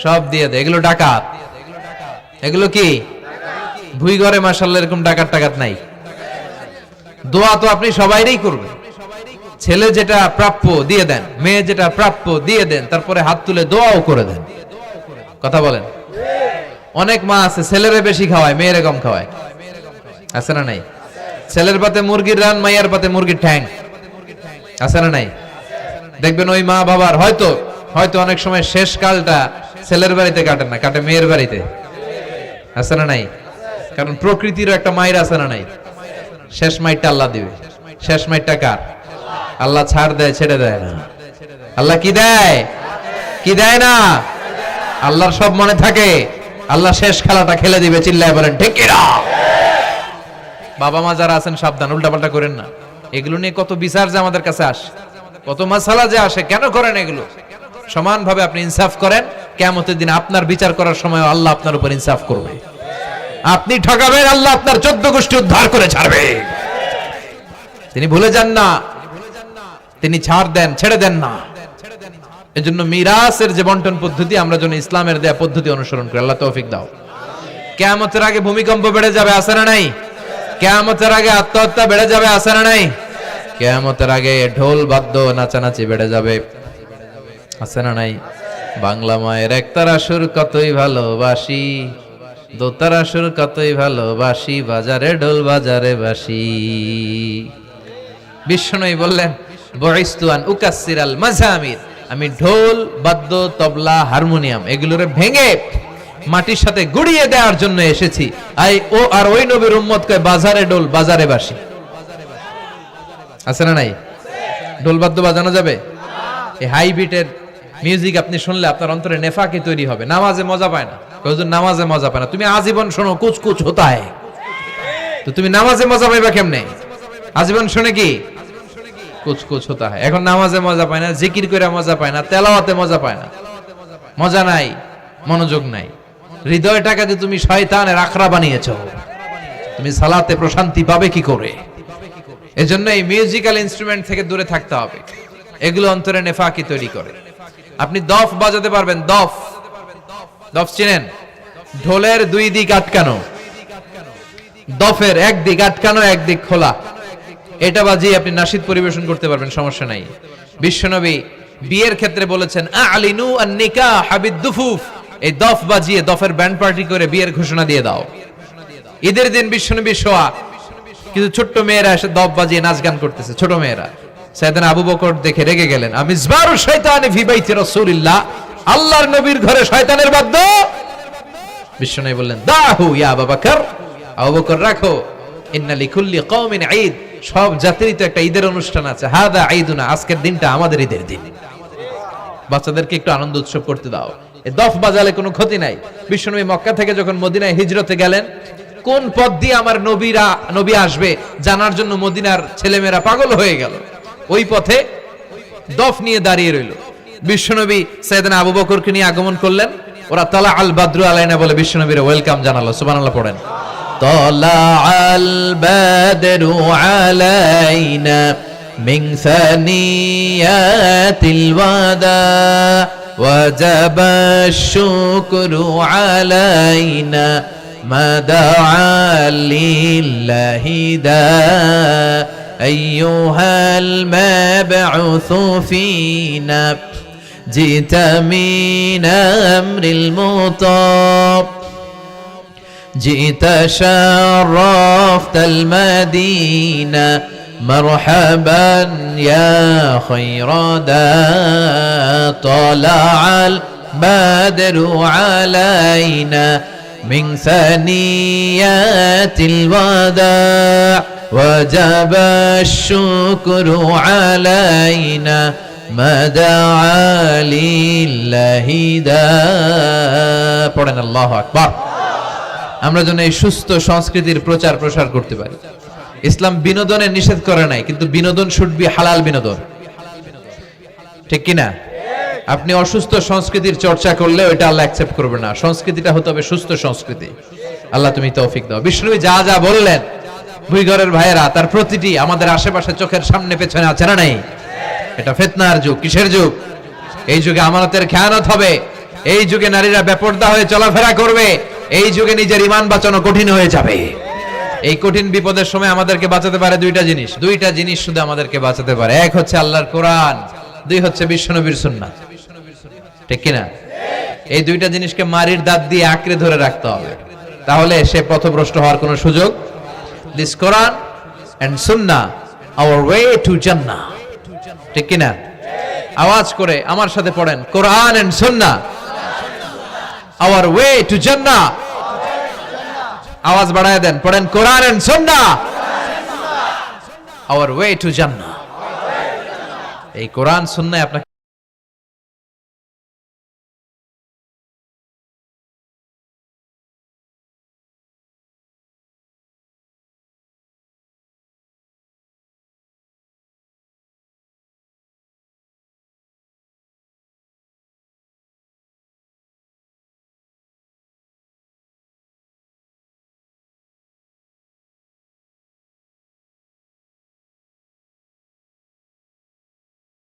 সব দিয়ে দেয়। এগুলো ডাকাত। এগুলো কি ভুই ঘরে মাশাআল্লাহ এরকম ডাকাত টাকাত নাই। দোয়া তো আপনি সবাইরই করবেন। ছেলে যেটা প্রাপ্য দিয়ে দেন, মেয়ে যেটা প্রাপ্য দিয়ে দেন, তারপরে হাত তুলে দোয়াও করে দেন। কথা বলেন। অনেক মা আছে ছেলেরে বেশি খাওয়ায়, মেয়েরে কম খাওয়ায়, আছে না নাই? ছেলের পাতে মুরগির রান, মাইয়ার পাতে মুরগির ঠ্যাং, আছে না নাই? দেখবেন ওই মা বাবার হয়তো অনেক সময় শেষ কালটা ছেলের বাড়িতে কাটে না, কাটে মেয়ের বাড়িতে, আছে না নাই? কারণ প্রকৃতিরও একটা মায়ের আছে না নাই? শেষ মাইরটা আল্লাহ দিবে। শেষ মাইরটা কার? আল্লাহ ছাড় দেয়, ছেড়ে দেয় না। আল্লাহ কি দেয়? কি দেয় না? আল্লাহর সব মনে থাকে। আল্লাহ শেষ খেলাটা খেলে দিবে। চিল্লায় বলেন ঠিক কিনা? বাবা মা যারা আছেন সাবধান, উল্টাপাল্টা করেন না। এগুলো নিয়ে কত বিচার যে আমাদের কাছে আসে, কত মাসালা যে আসে। কেন করেন এগুলো? সমানভাবে আপনি ইনসাফ করেন, কিয়ামতের দিন আপনার বিচার করার সময় আল্লাহ আপনার উপর ইনসাফ করবে। আপনি ঠকাবেন, আল্লাহ আপনার 14 গোষ্ঠী উদ্ধার করে ছাড়বে। তিনি ভুলে যান না, তিনি ছাড় দেন, ছেড়ে দেন না। এজন্য মিরাসের যে বন্টন পদ্ধতি, আমরা যেন ইসলামের দেয়া পদ্ধতি অনুসরণ করি। আল্লাহ তৌফিক দাও। কিয়ামতের আগে ভূমিকম্প বেড়ে যাবে, আছে না নাই? কিয়ামতের আগে আত্মহত্যা বেড়ে যাবে, আছে না নাই? কিয়ামতের আগে ঢোল বাদ্য নাচানাচি বেড়ে যাবে, আছে না নাই? বাংলা মায়ের একতারা সুর কতই ভালোবাসি, দোতারা সুর কতই ভালোবাসি, বাজারে ঢোল বাজারে বাসি। বিষ্ণুই বললেন বুইস্তু আন উকাসসিরাল মাযামির, আমি ঢোল বাদ্য তবলা হারমোনিয়াম এগুলোরে ভেঙে মাটির সাথে গুড়িয়ে দেওয়ার জন্য এসেছি। আর ওই নবীর উম্মত কয় বাজারে ঢোল বাজারে বাসি, আছে না নাই? ঢোল বাদ্য বাজানো যাবে? এই হাই বিটের মিউজিক আপনি শুনলে আপনার অন্তরে নেফাকি তৈরি হবে। নামাজে মজা পায় না, হুজুর নামাজে মজা পায় না। তুমি আজীবন শোনো কুছ কুছ হোতা হ্যায়, তো তুমি নামাজে মজা পাইবা কেমনে? আজীবন শুনে কি কুছ কুছ হোতা হ্যায়। এখন নামাজে মজা পায় না, জিকির করে মজা পায় না, তেলাওয়াতে মজা পায় না, মজা নাই, মনোযোগ নাই। হৃদয়টাকে যে তুমি শয়তানের আখড়া বানিয়েছো, তুমি সালাতে প্রশান্তি পাবে কি করে? এজন্য এই মিউজিক্যাল ইনস্ট্রুমেন্ট থেকে দূরে থাকতে হবে। এগুলো অন্তরে নেফাকি তৈরি করে। আপনি দফ বাজাতে পারবেন? দফ চিনেন? ঢোলের দুই দিক আটকানো, দফের এক দিক আটকানো এক দিক খোলা, এটা বাজিয়ে আপনি নাশিদ পরিবেশন করতে পারবেন, সমস্যা নাই। বিশ্বনবী বিয়ের ক্ষেত্রে বলেছেন আলিনু আন নিকাহ বিদ-দুফুফ, এই দফ বাজিয়ে দফের ব্যান্ড পার্টি করে বিয়ের ঘোষণা দিয়ে দাও। ঈদের দিন বিশ্বনবী শোয়া কিছু ছোট্ট মেয়েরা এসে দফ বাজিয়ে নাচ গান করতেছে, ছোট মেয়েরা। সাইয়েদনা আবু বকর দেখে রেগে গেলেন। আমিজবারু শাইতানি ফি বাইতি রাসূলিল্লাহ, আল্লাহর নবীর ঘরে শয়তানের বাদ্য। বিশ্বনবী বললেন দাহু ইয়া আবু বকর, আবু বকর রাখো, ইন্না লিকুল্লি কওমিন ঈদ, সব জাতিরই তো একটা ঈদের অনুষ্ঠান আছে। হাদা ঈদুনা, আজকের দিনটা আমাদের ঈদের দিন, বাচ্চাদেরকে একটু আনন্দ উৎসব করতে দাও। এই দফ বাজালে কোনো ক্ষতি নাই। বিশ্বনবী মক্কা থেকে যখন মদিনায় হিজরতে গেলেন, কোন পথ দিয়ে আমার নবী আসবে জানার জন্য মদিনার ছেলেমেয়েরা পাগল হয়ে গেল। ওই পথে দফ নিয়ে দাঁড়িয়ে রইল। বিশ্বনবী সাইয়েদনা আবু বকরকে নিয়ে আগমন করলেন। ওরা তালা আল বাদরু আলাইনা বলে বিশ্বনবীর ওয়েলকাম জানালো। সুবহানাল্লাহ পড়েন। তালা আল বাদরু আলাইনা মিন সানিয়াতিল ওয়াদা ওয়াজাবা শুকরু আলাইনা মা দাআ লিল্লাহি দা أيها المبعوث فينا جئت من أمر المطاب جئت شرفت المدينة مرحبا يا خير دا طلع البدر علينا من ثنيات الوداع وجب الشكر علينا ما دعا لله دا পড়েন আল্লাহু আকবার। আমরা যেন এই সুস্থ সংস্কৃতির প্রচার প্রসার করতে পারি। ইসলাম বিনোদনের নিষেধ করে নাই, কিন্তু বিনোদন শুড বি হালাল বিনোদন, ঠিক কিনা? আপনি অসুস্থ সংস্কৃতির চর্চা করলে ওইটা আল্লাহ অ্যাকসেপ্ট করবে না। সংস্কৃতিটা হতে হবে সুস্থ সংস্কৃতি। আল্লাহ তুমি তৌফিক দাও। বিষ্ণুবী যা যা বললেন, ভুইঘরের ভাইয়েরা, তার প্রতিটি আমাদের আশেপাশে চোখের সামনে পেছনে আছে না নেই? এটা ফিতনার যুগ। কিসের যুগ? এই যুগে আমানতের খেয়ানত হবে, এই যুগে নারীরা বেপরদা হয়ে চলাফেরা করবে, এই যুগে নিজের ঈমান বাঁচানো কঠিন হয়ে যাবে। এই কঠিন বিপদের সময় আমাদেরকে বাঁচাতে পারে দুইটা জিনিস শুধু আমাদেরকে বাঁচাতে পারে। এক হচ্ছে আল্লাহর কোরআন, দুই হচ্ছে বিশ্বনবীর সুন্নাহ। ঠিক কিনা? এই দুইটা জিনিসকে মারির দাঁত দিয়ে আঁকড়ে ধরে রাখতে হবে, তাহলে সে পথভ্রষ্ট হওয়ার কোনো সুযোগ। This Quran and Sunnah hour way to জান্নাহ। ঠিক কিনা? আওয়াজ করে আমার সাথে পড়েন, কোরআন and Sunnah hour way to জান্নাহ। আওয়াজ বাড়ায় দেন, পড়েন, কোরআন and Sunnah hour way to জান্নাহ। এই কোরআন সুন্নাহ আপনাকে